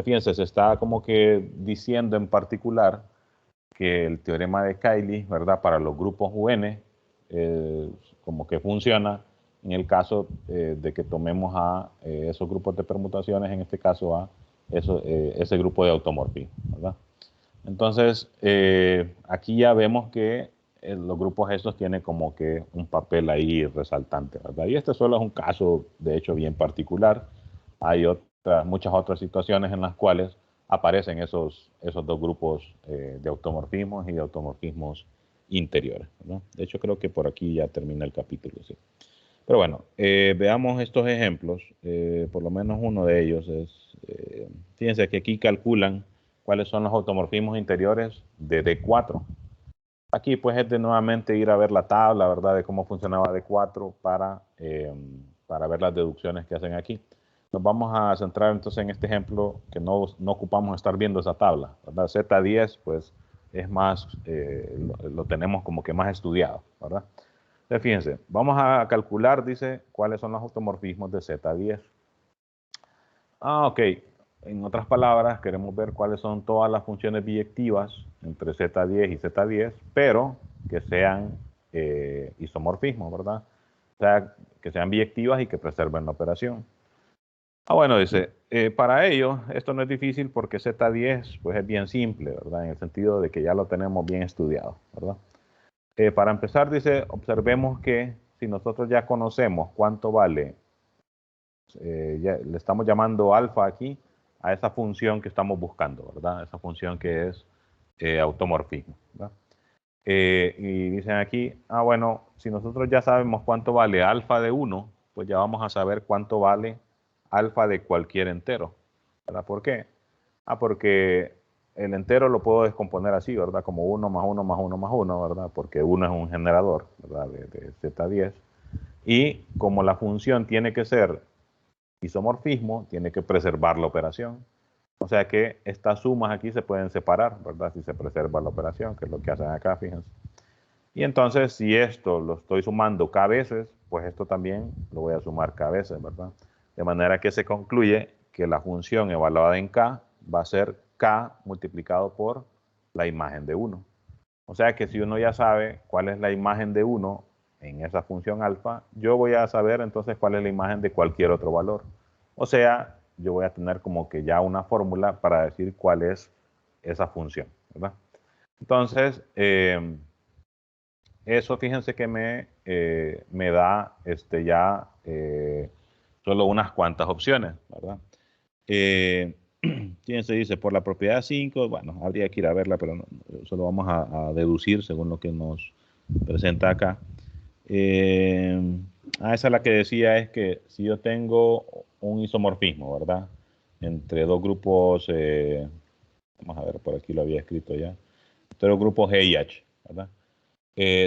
Fíjense, se está como que diciendo en particular que el teorema de Cayley, ¿verdad? Para los grupos UN, como que funciona en el caso de que tomemos a esos grupos de permutaciones, en este caso a ese grupo de automorfismo, ¿verdad? Entonces, aquí ya vemos que los grupos estos tienen como que un papel ahí resaltante, ¿verdad? Y este solo es un caso, de hecho, bien particular. Hay muchas otras situaciones en las cuales aparecen esos dos grupos de automorfismos y de automorfismos interiores, ¿no? De hecho, creo que por aquí ya termina el capítulo, sí. Pero bueno, veamos estos ejemplos. Por lo menos uno de ellos es, fíjense que aquí calculan cuáles son los automorfismos interiores de D4. Aquí pues es de nuevamente ir a ver la tabla, ¿verdad? De cómo funcionaba D4 para ver las deducciones que hacen aquí. Nos vamos a centrar entonces en este ejemplo que no ocupamos estar viendo esa tabla, ¿verdad? Z10 pues es más, lo tenemos como que más estudiado, ¿verdad? Entonces fíjense, vamos a calcular, dice, cuáles son los automorfismos de Z10. Ok. En otras palabras, queremos ver cuáles son todas las funciones biyectivas entre Z10 y Z10, pero que sean isomorfismos, ¿verdad? O sea, que sean biyectivas y que preserven la operación. Bueno, dice, para ello, esto no es difícil porque Z10 pues es bien simple, ¿verdad? En el sentido de que ya lo tenemos bien estudiado, ¿verdad? Para empezar, dice, observemos que si nosotros ya conocemos cuánto vale, ya le estamos llamando alfa aquí, a esa función que estamos buscando, ¿verdad? Esa función que es automorfismo, ¿verdad? Y dicen aquí, bueno, si nosotros ya sabemos cuánto vale alfa de 1, pues ya vamos a saber cuánto vale alfa de cualquier entero, ¿verdad? ¿Por qué? Porque el entero lo puedo descomponer así, ¿verdad? Como 1 más 1 más 1 más 1, ¿verdad? Porque 1 es un generador, ¿verdad? De Z10. Y como la función tiene que ser isomorfismo, tiene que preservar la operación. O sea que estas sumas aquí se pueden separar, ¿verdad? Si se preserva la operación, que es lo que hacen acá, fíjense. Y entonces, si esto lo estoy sumando k veces, pues esto también lo voy a sumar k veces, ¿verdad? De manera que se concluye que la función evaluada en k va a ser k multiplicado por la imagen de 1. O sea que si uno ya sabe cuál es la imagen de 1 en esa función alfa, yo voy a saber entonces cuál es la imagen de cualquier otro valor. O sea, yo voy a tener como que ya una fórmula para decir cuál es esa función, ¿verdad? Entonces, eso fíjense que me da ya solo unas cuantas opciones, ¿verdad? Fíjense, dice, por la propiedad 5, bueno, habría que ir a verla, pero no, solo vamos a deducir según lo que nos presenta acá. Esa es la que decía, es que si yo tengo un isomorfismo, ¿verdad? Entre dos grupos, vamos a ver, por aquí lo había escrito ya, entre dos grupos G y H, ¿verdad?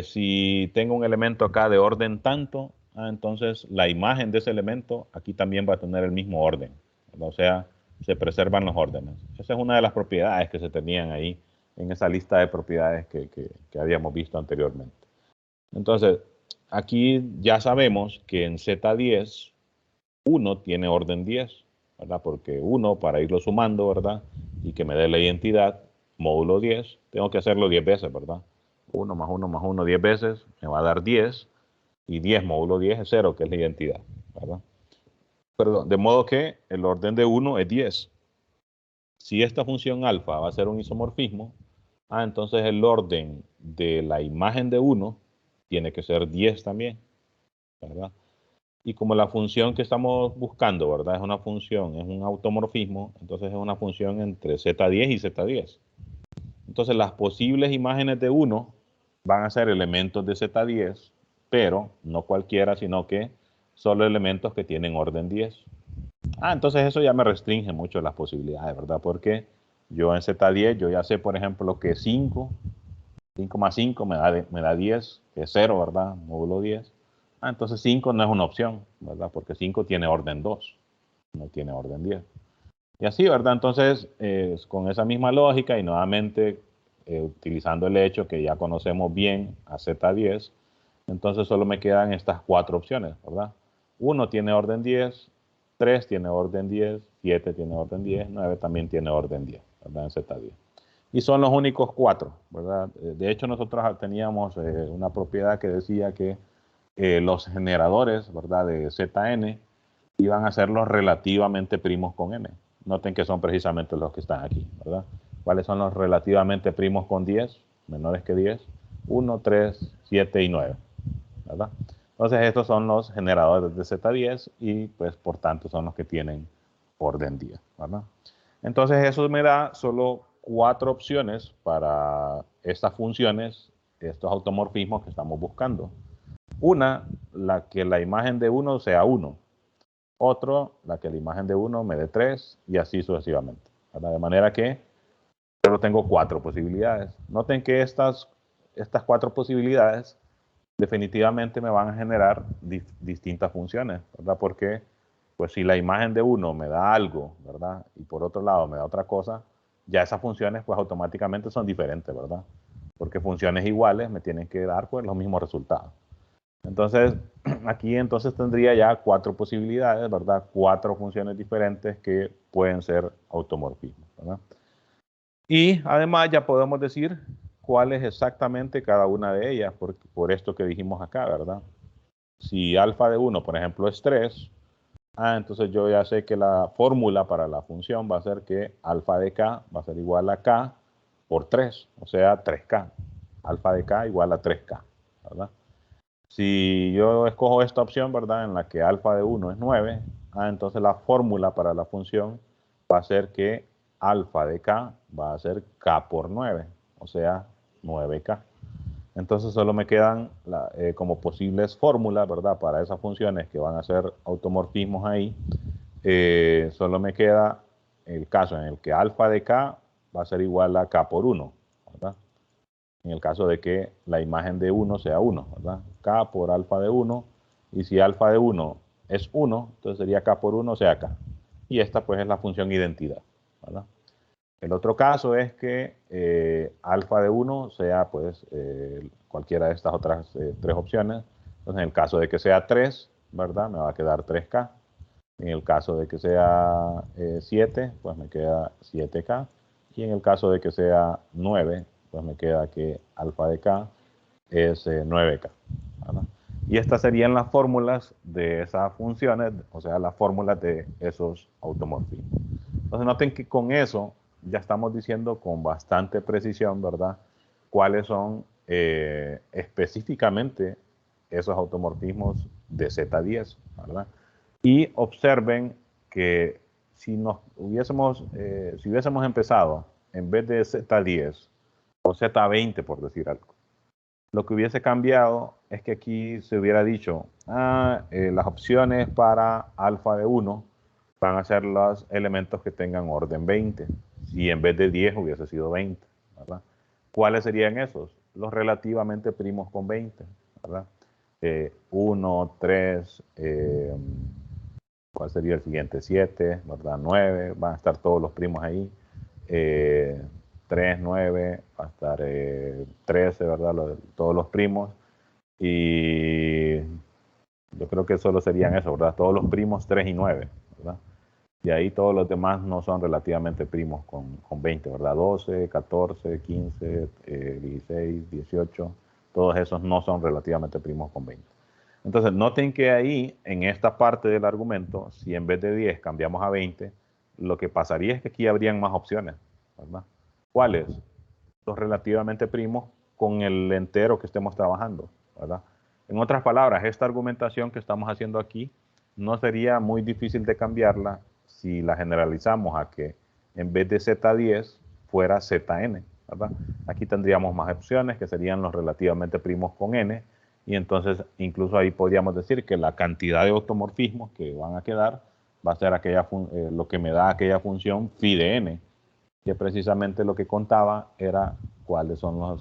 Si tengo un elemento acá de orden tanto, entonces la imagen de ese elemento aquí también va a tener el mismo orden, ¿verdad? O sea, se preservan los órdenes. Esa es una de las propiedades que se tenían ahí en esa lista de propiedades que habíamos visto anteriormente. Entonces, aquí ya sabemos que en Z10, 1 tiene orden 10, ¿verdad? Porque 1, para irlo sumando, ¿verdad? Y que me dé la identidad, módulo 10, tengo que hacerlo 10 veces, ¿verdad? 1 más 1 más 1 10 veces, me va a dar 10, y 10 módulo 10 es 0, que es la identidad, ¿verdad? Perdón, de modo que el orden de 1 es 10. Si esta función alfa va a ser un isomorfismo, entonces el orden de la imagen de 1 tiene que ser 10 también, ¿verdad? Y como la función que estamos buscando, ¿verdad? Es una función, es un automorfismo, entonces es una función entre Z10 y Z10. Entonces las posibles imágenes de 1 van a ser elementos de Z10, pero no cualquiera, sino que solo elementos que tienen orden 10. Entonces eso ya me restringe mucho las posibilidades, ¿verdad? Porque yo en Z10, yo ya sé, por ejemplo, que 5 más 5 me da 10, que es 0, ¿verdad? Módulo 10. Entonces 5 no es una opción, ¿verdad? Porque 5 tiene orden 2, no tiene orden 10. Y así, ¿verdad? Entonces, con esa misma lógica y nuevamente utilizando el hecho que ya conocemos bien a Z10, entonces solo me quedan estas 4 opciones, ¿verdad? 1 tiene orden 10, 3 tiene orden 10, 7 tiene orden 10, 9 también tiene orden 10, ¿verdad? En Z10. Y son los únicos 4, ¿verdad? De hecho, nosotros teníamos una propiedad que decía que los generadores, ¿verdad? De Zn iban a ser los relativamente primos con n. Noten que son precisamente los que están aquí, ¿verdad? ¿Cuáles son los relativamente primos con 10? Menores que 10. 1, 3, 7 y 9, ¿verdad? Entonces estos son los generadores de Z10 y pues por tanto son los que tienen orden 10, ¿verdad? Entonces eso me da solo 4 opciones para estas funciones, estos automorfismos que estamos buscando. Una, la que la imagen de 1 sea 1. Otro, la que la imagen de 1 me dé 3 y así sucesivamente, ¿verdad? De manera que solo tengo 4 posibilidades. Noten que estas estas 4 posibilidades definitivamente me van a generar distintas funciones, ¿verdad? Porque pues si la imagen de uno me da algo, ¿verdad? Y por otro lado me da otra cosa, ya esas funciones pues automáticamente son diferentes, ¿verdad? Porque funciones iguales me tienen que dar pues los mismos resultados. Entonces, aquí entonces tendría ya 4 posibilidades, ¿verdad? 4 funciones diferentes que pueden ser automorfismos, ¿verdad? Y además ya podemos decir cuál es exactamente cada una de ellas, por esto que dijimos acá, ¿verdad? Si alfa de 1, por ejemplo, es 3, entonces yo ya sé que la fórmula para la función va a ser que alfa de k va a ser igual a k por 3, o sea, 3k. Alfa de k igual a 3k, ¿verdad? Si yo escojo esta opción, ¿verdad? En la que alfa de 1 es 9, entonces la fórmula para la función va a ser que alfa de k va a ser k por 9, o sea, 9k. Entonces solo me quedan como posibles fórmulas, ¿verdad? Para esas funciones que van a ser automorfismos ahí, solo me queda el caso en el que alfa de k va a ser igual a k por 1, ¿verdad? En el caso de que la imagen de 1 sea 1, ¿verdad? K por alfa de 1, y si alfa de 1 es 1, entonces sería K por 1, o sea K. Y esta pues es la función identidad, ¿verdad? El otro caso es que alfa de 1 sea pues cualquiera de estas otras 3 opciones. Entonces en el caso de que sea 3, ¿verdad? Me va a quedar 3K. En el caso de que sea 7, pues me queda 7K. Y en el caso de que sea 9, pues me queda que alfa de K es 9K, ¿verdad? Y estas serían las fórmulas de esas funciones, o sea, las fórmulas de esos automorfismos. Entonces noten que con eso ya estamos diciendo con bastante precisión, ¿verdad? Cuáles son específicamente esos automorfismos de Z10, ¿verdad? Y observen que si hubiésemos empezado en vez de Z10 o Z20, por decir algo, lo que hubiese cambiado es que aquí se hubiera dicho, las opciones para alfa de 1 van a ser los elementos que tengan orden 20. Si en vez de 10 hubiese sido 20, ¿verdad? ¿Cuáles serían esos? Los relativamente primos con 20, ¿verdad? 1, 3, ¿cuál sería el siguiente? 7, ¿verdad? 9, van a estar todos los primos ahí. 3, 9, va a estar 13, ¿verdad? Todos los primos. Y yo creo que solo serían eso, ¿verdad? Todos los primos 3 y 9, ¿verdad? Y ahí todos los demás no son relativamente primos con 20, ¿verdad? 12, 14, 15, 16, 18, todos esos no son relativamente primos con 20. Entonces, noten que ahí, en esta parte del argumento, si en vez de 10 cambiamos a 20, lo que pasaría es que aquí habrían más opciones, ¿verdad? ¿Cuáles? Los relativamente primos con el entero que estemos trabajando, ¿verdad? En otras palabras, esta argumentación que estamos haciendo aquí no sería muy difícil de cambiarla si la generalizamos a que en vez de Z10 fuera ZN, ¿verdad? Aquí tendríamos más opciones que serían los relativamente primos con N, y entonces incluso ahí podríamos decir que la cantidad de automorfismos que van a quedar va a ser lo que me da aquella función phi de n, que precisamente lo que contaba era cuáles son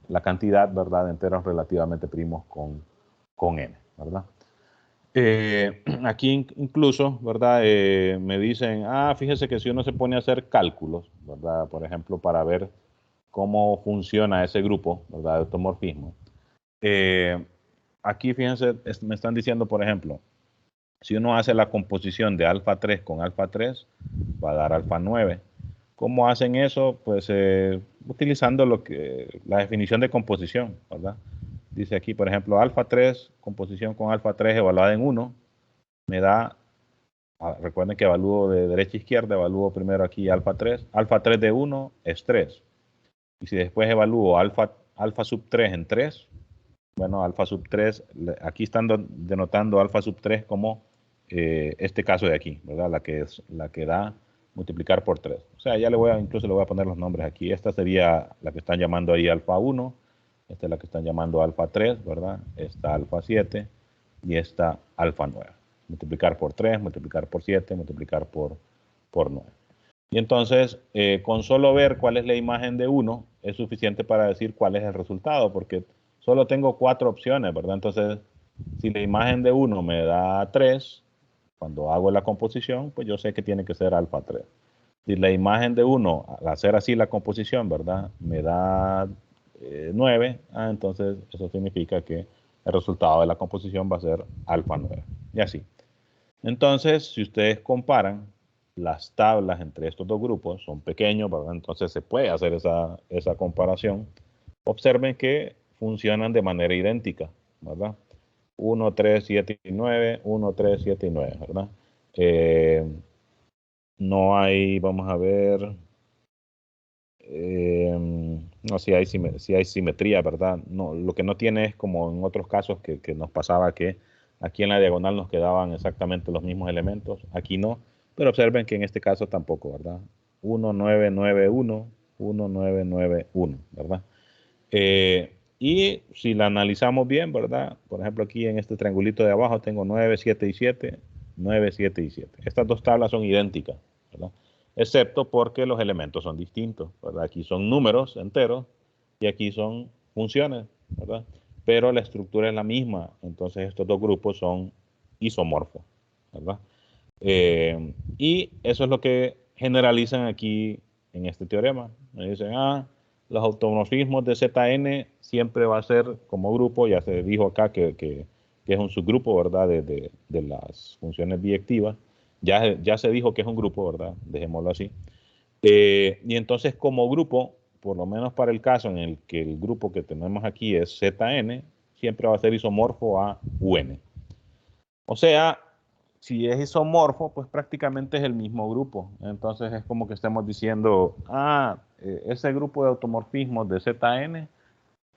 la cantidad, ¿verdad?, de enteros relativamente primos con n, ¿verdad? Aquí incluso, ¿verdad? Me dicen, fíjese que si uno se pone a hacer cálculos, ¿verdad? Por ejemplo, para ver cómo funciona ese grupo, ¿verdad?, de automorfismo. Aquí, fíjense, me están diciendo, por ejemplo, si uno hace la composición de alfa 3 con alfa 3, va a dar alfa 9. ¿Cómo hacen eso? Pues utilizando la definición de composición, ¿verdad? Dice aquí, por ejemplo, alfa 3, composición con alfa 3 evaluada en 1, me da, recuerden que evalúo de derecha a izquierda, evalúo primero aquí alfa 3 de 1 es 3. Y si después evalúo alfa sub 3 en 3, bueno, alfa sub 3, aquí están denotando alfa sub 3 como este caso de aquí, ¿verdad? La que da multiplicar por 3. O sea, incluso le voy a poner los nombres aquí. Esta sería la que están llamando ahí alfa 1, esta es la que están llamando alfa 3, ¿verdad? Esta alfa 7 y esta alfa 9. Multiplicar por 3, multiplicar por 7, multiplicar por 9. Y entonces, con solo ver cuál es la imagen de uno, es suficiente para decir cuál es el resultado, porque solo tengo 4 opciones, ¿verdad? Entonces, si la imagen de uno me da 3, cuando hago la composición, pues yo sé que tiene que ser alfa 3. Si la imagen de uno, al hacer así la composición, ¿verdad? Me da 9, entonces eso significa que el resultado de la composición va a ser alfa 9. Y así. Entonces, si ustedes comparan las tablas entre estos dos grupos, son pequeños, ¿verdad? Entonces se puede hacer esa comparación. Observen que funcionan de manera idéntica, ¿verdad? 1, 3, 7 y 9, 1, 3, 7 y 9, ¿verdad? No hay, vamos a ver, no, si hay simetría, ¿verdad? No, lo que no tiene es como en otros casos que nos pasaba que aquí en la diagonal nos quedaban exactamente los mismos elementos, aquí no, pero observen que en este caso tampoco, ¿verdad? 1, 9, 9, 1, 1, 9, 9, 1, ¿verdad? Y si la analizamos bien, ¿verdad? Por ejemplo, aquí en este triangulito de abajo tengo 9, 7 y 7, 9, 7 y 7. Estas dos tablas son idénticas, ¿verdad? Excepto porque los elementos son distintos, ¿verdad? Aquí son números enteros y aquí son funciones, ¿verdad? Pero la estructura es la misma, entonces estos dos grupos son isomorfos, ¿verdad? Y eso es lo que generalizan aquí en este teorema. Me dicen, los automorfismos de Zn siempre va a ser como grupo, ya se dijo acá que es un subgrupo, ¿verdad? De las funciones biyectivas. Ya se dijo que es un grupo, ¿verdad? Dejémoslo así. Y entonces como grupo, por lo menos para el caso en el que el grupo que tenemos aquí es Zn, siempre va a ser isomorfo a Un. O sea, si es isomorfo, pues prácticamente es el mismo grupo. Entonces es como que estemos diciendo, ese grupo de automorfismos de Zn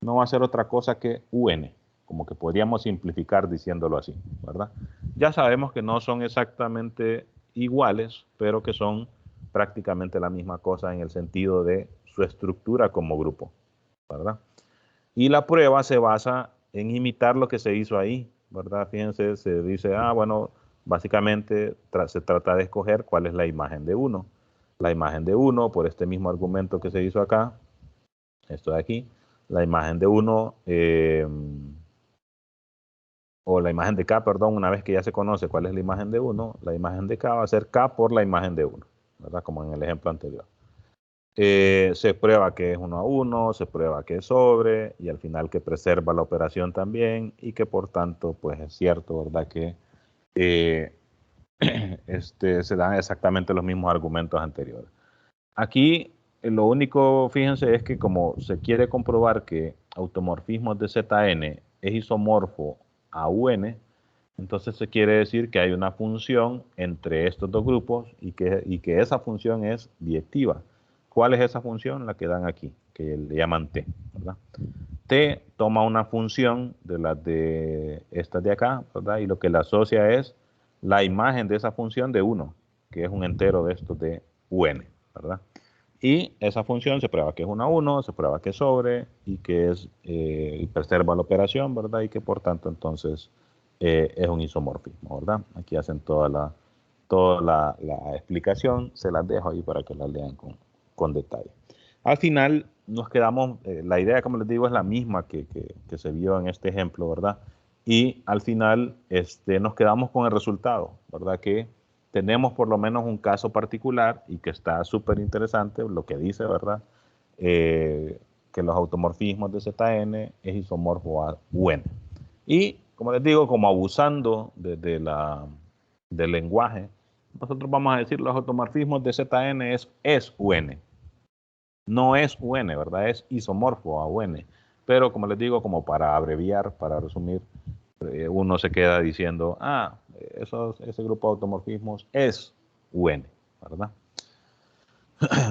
no va a ser otra cosa que Un, como que podríamos simplificar diciéndolo así, ¿verdad? Ya sabemos que no son exactamente iguales, pero que son prácticamente la misma cosa en el sentido de su estructura como grupo, ¿verdad? Y la prueba se basa en imitar lo que se hizo ahí, ¿verdad? Fíjense, se dice, bueno, básicamente se trata de escoger cuál es la imagen de uno. La imagen de uno, por este mismo argumento que se hizo acá, esto de aquí, la imagen de uno, o la imagen de K, perdón, una vez que ya se conoce cuál es la imagen de uno, la imagen de K va a ser K por la imagen de uno, ¿verdad? Como en el ejemplo anterior. Se prueba que es 1 a 1, se prueba que es sobre y al final que preserva la operación también y que por tanto pues es cierto, ¿verdad? Que eh, se dan exactamente los mismos argumentos anteriores. Aquí lo único, fíjense, es que como se quiere comprobar que automorfismos de Zn es isomorfo a Un, entonces se quiere decir que hay una función entre estos dos grupos y que esa función es biyectiva. ¿Cuál es esa función? La que dan aquí, que le llaman t, ¿verdad? T toma una función de las de estas de acá, ¿verdad? Y lo que la asocia es la imagen de esa función de 1, que es un entero de estos de Un, ¿verdad? Y esa función se prueba que es 1 a 1, se prueba que es sobre y que es preserva la operación, ¿verdad? Y que por tanto entonces es un isomorfismo, ¿verdad? Aquí hacen toda la explicación, se las dejo ahí para que la lean con detalle. Al final nos quedamos, la idea, como les digo, es la misma que se vio en este ejemplo, ¿verdad? Y al final nos quedamos con el resultado, ¿verdad? Que tenemos por lo menos un caso particular y que está súper interesante, lo que dice, ¿verdad? Que los automorfismos de Zn es isomorfo a Un. Y, como les digo, como abusando del lenguaje, nosotros vamos a decir los automorfismos de Zn es Un. No es Un, ¿verdad? Es isomorfo a Un. Pero, como les digo, como para abreviar, para resumir, uno se queda diciendo, ese grupo de automorfismos es Un, ¿verdad?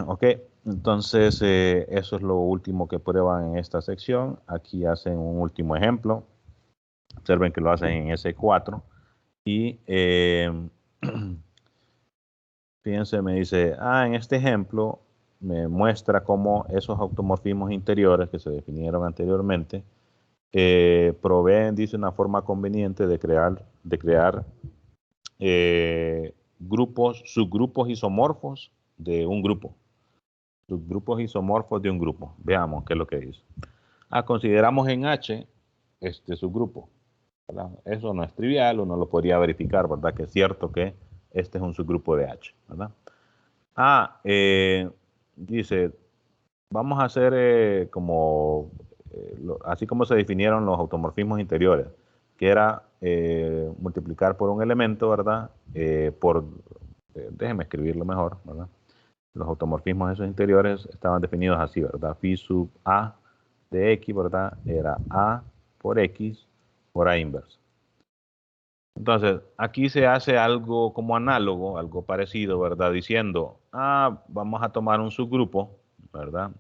Ok, entonces eso es lo último que prueban en esta sección. Aquí hacen un último ejemplo. Observen que lo hacen en S4. Y fíjense, me dice, en este ejemplo me muestra cómo esos automorfismos interiores que se definieron anteriormente proveen, dice, una forma conveniente de crear grupos, subgrupos isomorfos de un grupo. Subgrupos isomorfos de un grupo. Veamos qué es lo que dice. Consideramos en H este subgrupo, ¿verdad? Eso no es trivial, uno lo podría verificar, ¿verdad? Que es cierto que este es un subgrupo de H, ¿verdad? Dice, vamos a hacer así como se definieron los automorfismos interiores, que era multiplicar por un elemento, ¿verdad? Déjenme escribirlo mejor, ¿verdad? Los automorfismos esos interiores estaban definidos así, ¿verdad? Phi sub A de X, ¿verdad? Era A por X por A inverso. Entonces, aquí se hace algo como análogo, algo parecido, ¿verdad? Diciendo, vamos a tomar un subgrupo, ¿verdad?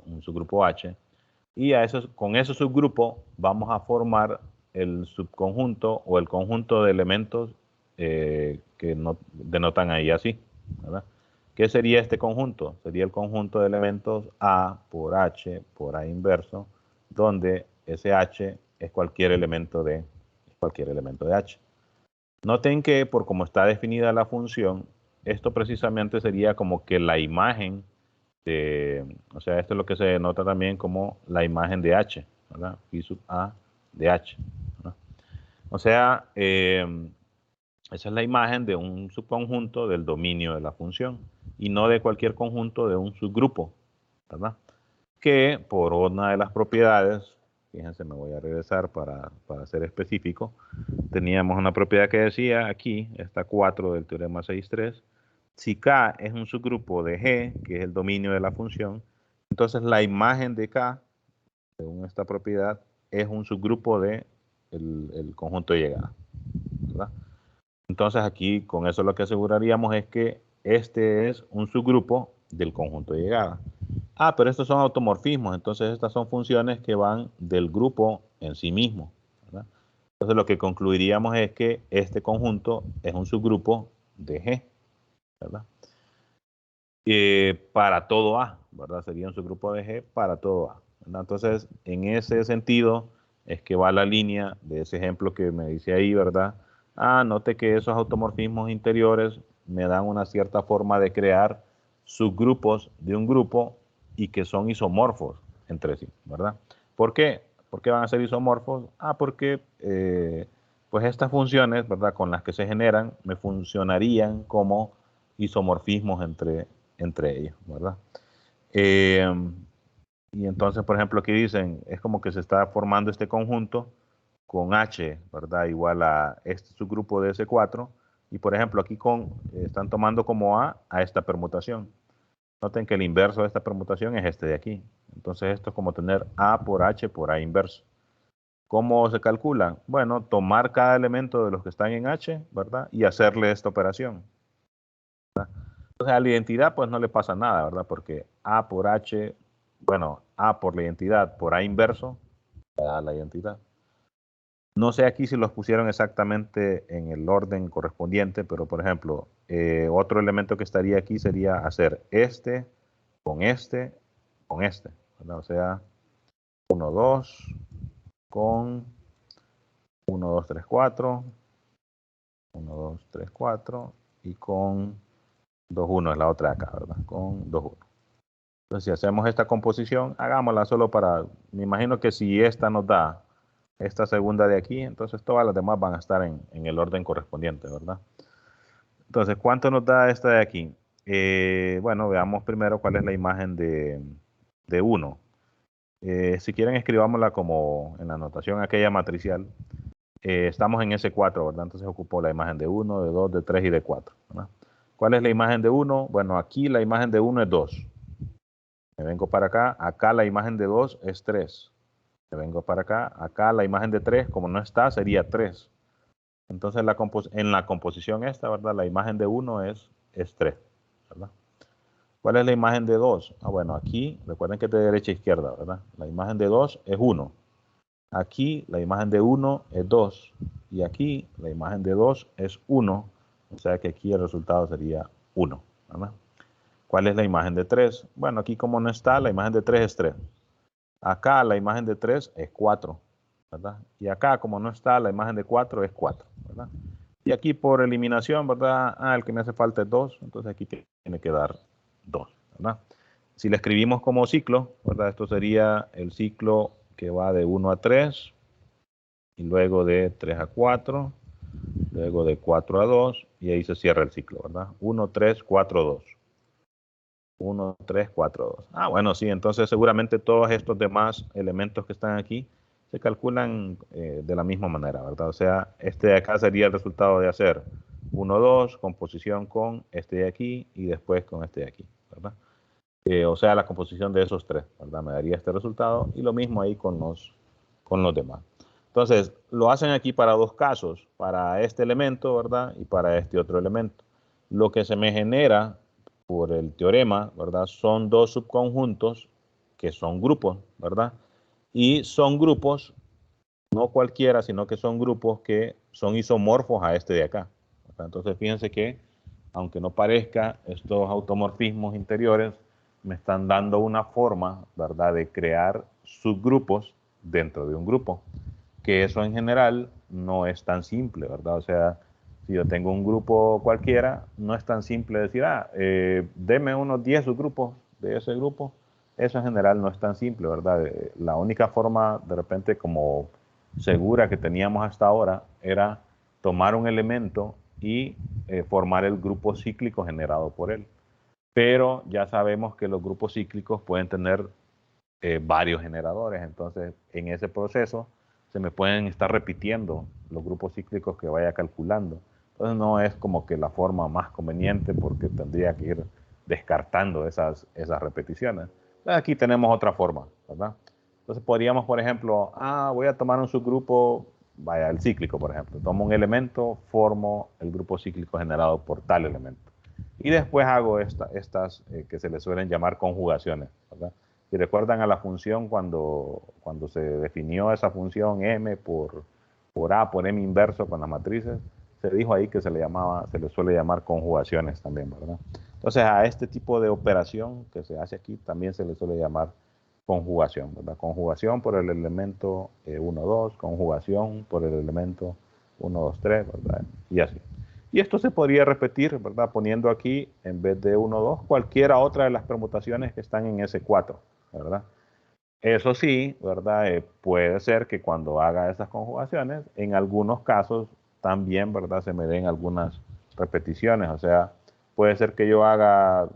Un subgrupo H, y con ese subgrupo vamos a formar el subconjunto o el conjunto de elementos que denotan ahí así, ¿verdad? ¿Qué sería este conjunto? Sería el conjunto de elementos A por H por A inverso, donde ese H es cualquier elemento de H. Noten que por cómo está definida la función, esto precisamente sería como que la imagen o sea, esto es lo que se denota también como la imagen de H, ¿verdad? Phi sub A de H, ¿verdad? O sea, esa es la imagen de un subconjunto del dominio de la función y no de cualquier conjunto de un subgrupo, ¿verdad? Que por una de las propiedades, fíjense, me voy a regresar para ser específico, teníamos una propiedad que decía aquí, esta 4 del teorema 6.3, si K es un subgrupo de G, que es el dominio de la función, entonces la imagen de K, según esta propiedad, es un subgrupo de el conjunto de llegada, ¿verdad? Entonces aquí con eso lo que aseguraríamos es que este es un subgrupo del conjunto de llegada. Pero estos son automorfismos, entonces estas son funciones que van del grupo en sí mismo, ¿verdad? Entonces lo que concluiríamos es que este conjunto es un subgrupo de G, ¿verdad? Para todo A, ¿verdad? Sería un subgrupo de G para todo A, ¿verdad? Entonces, en ese sentido es que va la línea de ese ejemplo que me dice ahí, ¿verdad? Note que esos automorfismos interiores me dan una cierta forma de crear subgrupos de un grupo y que son isomorfos entre sí, ¿verdad? ¿Por qué? ¿Por qué van a ser isomorfos? Porque pues estas funciones, ¿verdad? Con las que se generan, me funcionarían como isomorfismos entre ellos, ¿verdad? Y entonces, por ejemplo, aquí dicen, es como que se está formando este conjunto con H, ¿verdad? Igual a este subgrupo de S4. Y por ejemplo, aquí están tomando como A esta permutación. Noten que el inverso de esta permutación es este de aquí. Entonces esto es como tener A por H por A inverso. ¿Cómo se calcula? Bueno, tomar cada elemento de los que están en H, ¿verdad? Y hacerle esta operación. Entonces a la identidad pues no le pasa nada, ¿verdad? Porque A por H, bueno, A por la identidad por A inverso, da la identidad. No sé aquí si los pusieron exactamente en el orden correspondiente, pero por ejemplo, otro elemento que estaría aquí sería hacer este, ¿verdad? O sea, 1, 2, con 1, 2, 3, 4, 1, 2, 3, 4, y con 2, 1 es la otra de acá, ¿verdad? Con 2, 1. Entonces, si hacemos esta composición, hagámosla solo me imagino que si esta nos da esta segunda de aquí, entonces todas las demás van a estar en el orden correspondiente, ¿verdad? Entonces, ¿cuánto nos da esta de aquí? Bueno, veamos primero cuál es la imagen de 1. Si quieren, escribámosla como en la notación aquella matricial. Estamos en S4, ¿verdad? Entonces ocupo la imagen de 1, de 2, de 3 y de 4, ¿verdad? ¿Cuál es la imagen de 1? Bueno, aquí la imagen de 1 es 2. Me vengo para acá la imagen de 2 es 3. Me vengo para acá la imagen de 3, como no está, sería 3. Entonces en la composición esta, ¿verdad? La imagen de 1 es 3, ¿verdad? ¿Cuál es la imagen de 2? Bueno, aquí, recuerden que es de derecha a izquierda, ¿verdad? La imagen de 2 es 1. Aquí la imagen de 1 es 2. Y aquí la imagen de 2 es 1. O sea que aquí el resultado sería 1, ¿verdad? ¿Cuál es la imagen de 3? Bueno, aquí como no está, la imagen de 3 es 3. Acá la imagen de 3 es 4, ¿verdad? Y acá como no está, la imagen de 4 es 4, ¿verdad? Y aquí por eliminación, ¿verdad? El que me hace falta es 2, entonces aquí tiene que dar 2, ¿verdad? Si le escribimos como ciclo, ¿verdad? Esto sería el ciclo que va de 1 a 3, y luego de 3 a 4, luego de 4 a 2, y ahí se cierra el ciclo, ¿verdad? 1, 3, 4, 2. 1, 3, 4, 2. Bueno, sí, entonces seguramente todos estos demás elementos que están aquí se calculan de la misma manera, ¿verdad? O sea, este de acá sería el resultado de hacer 1, 2, composición con este de aquí y después con este de aquí, ¿verdad? O sea, la composición de esos tres, ¿verdad? Me daría este resultado y lo mismo ahí con los demás. Entonces, lo hacen aquí para dos casos, para este elemento, ¿verdad? Y para este otro elemento. Lo que se me genera por el teorema, ¿verdad? Son dos subconjuntos que son grupos, ¿verdad? Y son grupos, no cualquiera, sino que son grupos que son isomorfos a este de acá, ¿verdad? Entonces, fíjense que, aunque no parezca, estos automorfismos interiores me están dando una forma, ¿verdad?, de crear subgrupos dentro de un grupo, que eso en general no es tan simple, ¿verdad? O sea, si yo tengo un grupo cualquiera, no es tan simple decir, deme unos 10 subgrupos de ese grupo. Eso en general no es tan simple, ¿verdad? La única forma, de repente, como segura que teníamos hasta ahora, era tomar un elemento y formar el grupo cíclico generado por él. Pero ya sabemos que los grupos cíclicos pueden tener varios generadores, entonces en ese proceso se me pueden estar repitiendo los grupos cíclicos que vaya calculando. Entonces no es como que la forma más conveniente porque tendría que ir descartando esas repeticiones. Entonces aquí tenemos otra forma, ¿verdad? Entonces podríamos, por ejemplo, voy a tomar un subgrupo, vaya, el cíclico, por ejemplo. Tomo un elemento, formo el grupo cíclico generado por tal elemento. Y después hago estas que se le suelen llamar conjugaciones, ¿verdad? Si recuerdan a la función cuando se definió esa función m por a por m inverso con las matrices, se dijo ahí que se le suele llamar conjugaciones también, ¿verdad? Entonces a este tipo de operación que se hace aquí también se le suele llamar conjugación, ¿verdad? Conjugación por el elemento 1, 2, conjugación por el elemento 1, 2, 3, ¿verdad? Y así. Y esto se podría repetir, ¿verdad? Poniendo aquí, en vez de 1, 2, cualquiera otra de las permutaciones que están en S4, ¿verdad? Eso sí, ¿verdad? Puede ser que cuando haga esas conjugaciones, en algunos casos también, ¿verdad? Se me den algunas repeticiones. O sea, puede ser que yo haga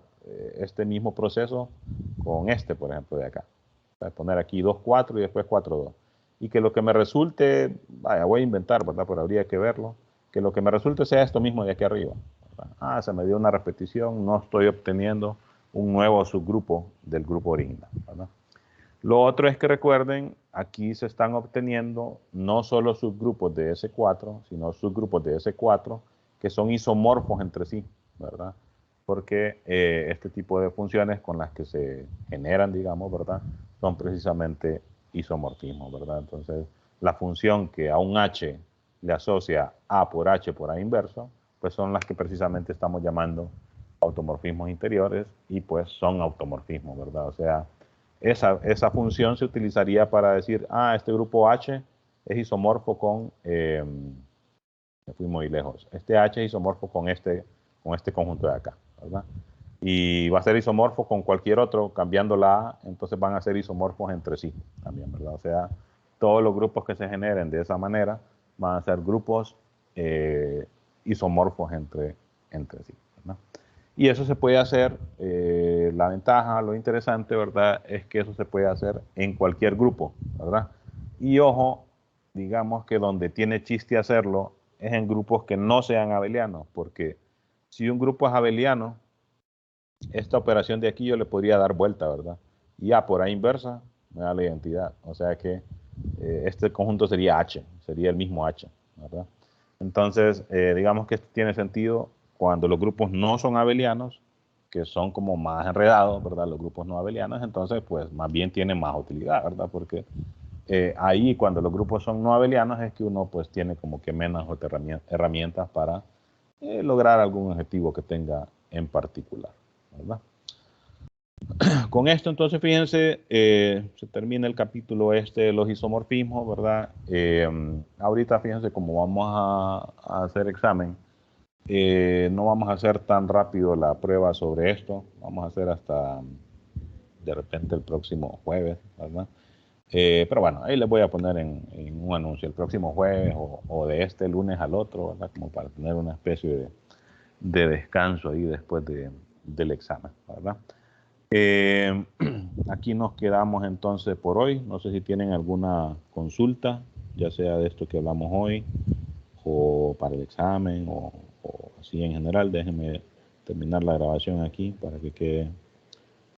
este mismo proceso con este, por ejemplo, de acá. Voy a poner aquí 2, 4 y después 4, 2. Y que lo que me resulte, vaya, voy a inventar, ¿verdad? Pero habría que verlo. Que lo que me resulte sea esto mismo de aquí arriba, ¿verdad? Se me dio una repetición, no estoy obteniendo un nuevo subgrupo del grupo original, ¿verdad? Lo otro es que recuerden, aquí se están obteniendo no solo subgrupos de S4, sino subgrupos de S4 que son isomorfos entre sí, ¿verdad? Porque este tipo de funciones con las que se generan, digamos, ¿verdad? Son precisamente isomorfismos, ¿verdad? Entonces, la función que a un h le asocia a por h por a inverso, pues son las que precisamente estamos llamando automorfismos interiores y pues son automorfismos, ¿verdad? O sea, esa función se utilizaría para decir, este grupo H es isomorfo con, me fui muy lejos, este H es isomorfo con este conjunto de acá, ¿verdad? Y va a ser isomorfo con cualquier otro, cambiando la A, entonces van a ser isomorfos entre sí también, ¿verdad? O sea, todos los grupos que se generen de esa manera van a ser grupos isomorfos entre sí, ¿verdad? Y eso se puede hacer, la ventaja, lo interesante, ¿verdad? Es que eso se puede hacer en cualquier grupo, ¿verdad? Y ojo, digamos que donde tiene chiste hacerlo es en grupos que no sean abelianos, porque si un grupo es abeliano, esta operación de aquí yo le podría dar vuelta, ¿verdad? Y A por A inversa me da la identidad. O sea que este conjunto sería H, sería el mismo H, ¿verdad? Entonces, digamos que esto tiene sentido cuando los grupos no son abelianos, que son como más enredados, ¿verdad? Los grupos no abelianos, entonces, pues, más bien tienen más utilidad, ¿verdad? Porque ahí, cuando los grupos son no abelianos, es que uno, pues, tiene como que menos herramientas para lograr algún objetivo que tenga en particular, ¿verdad? con esto entonces fíjense, se termina el capítulo de los isomorfismos, ¿verdad? Ahorita fíjense cómo vamos a hacer examen. No vamos a hacer tan rápido la prueba sobre esto, vamos a hacer hasta de repente el próximo jueves, ¿verdad? Pero bueno, ahí les voy a poner en un anuncio el próximo jueves o de este lunes al otro, ¿verdad? Como para tener una especie de descanso ahí después del examen, ¿verdad? Aquí nos quedamos entonces por hoy. No sé si tienen alguna consulta, ya sea de esto que hablamos hoy o para el examen o así en general. Déjenme terminar la grabación aquí para que quede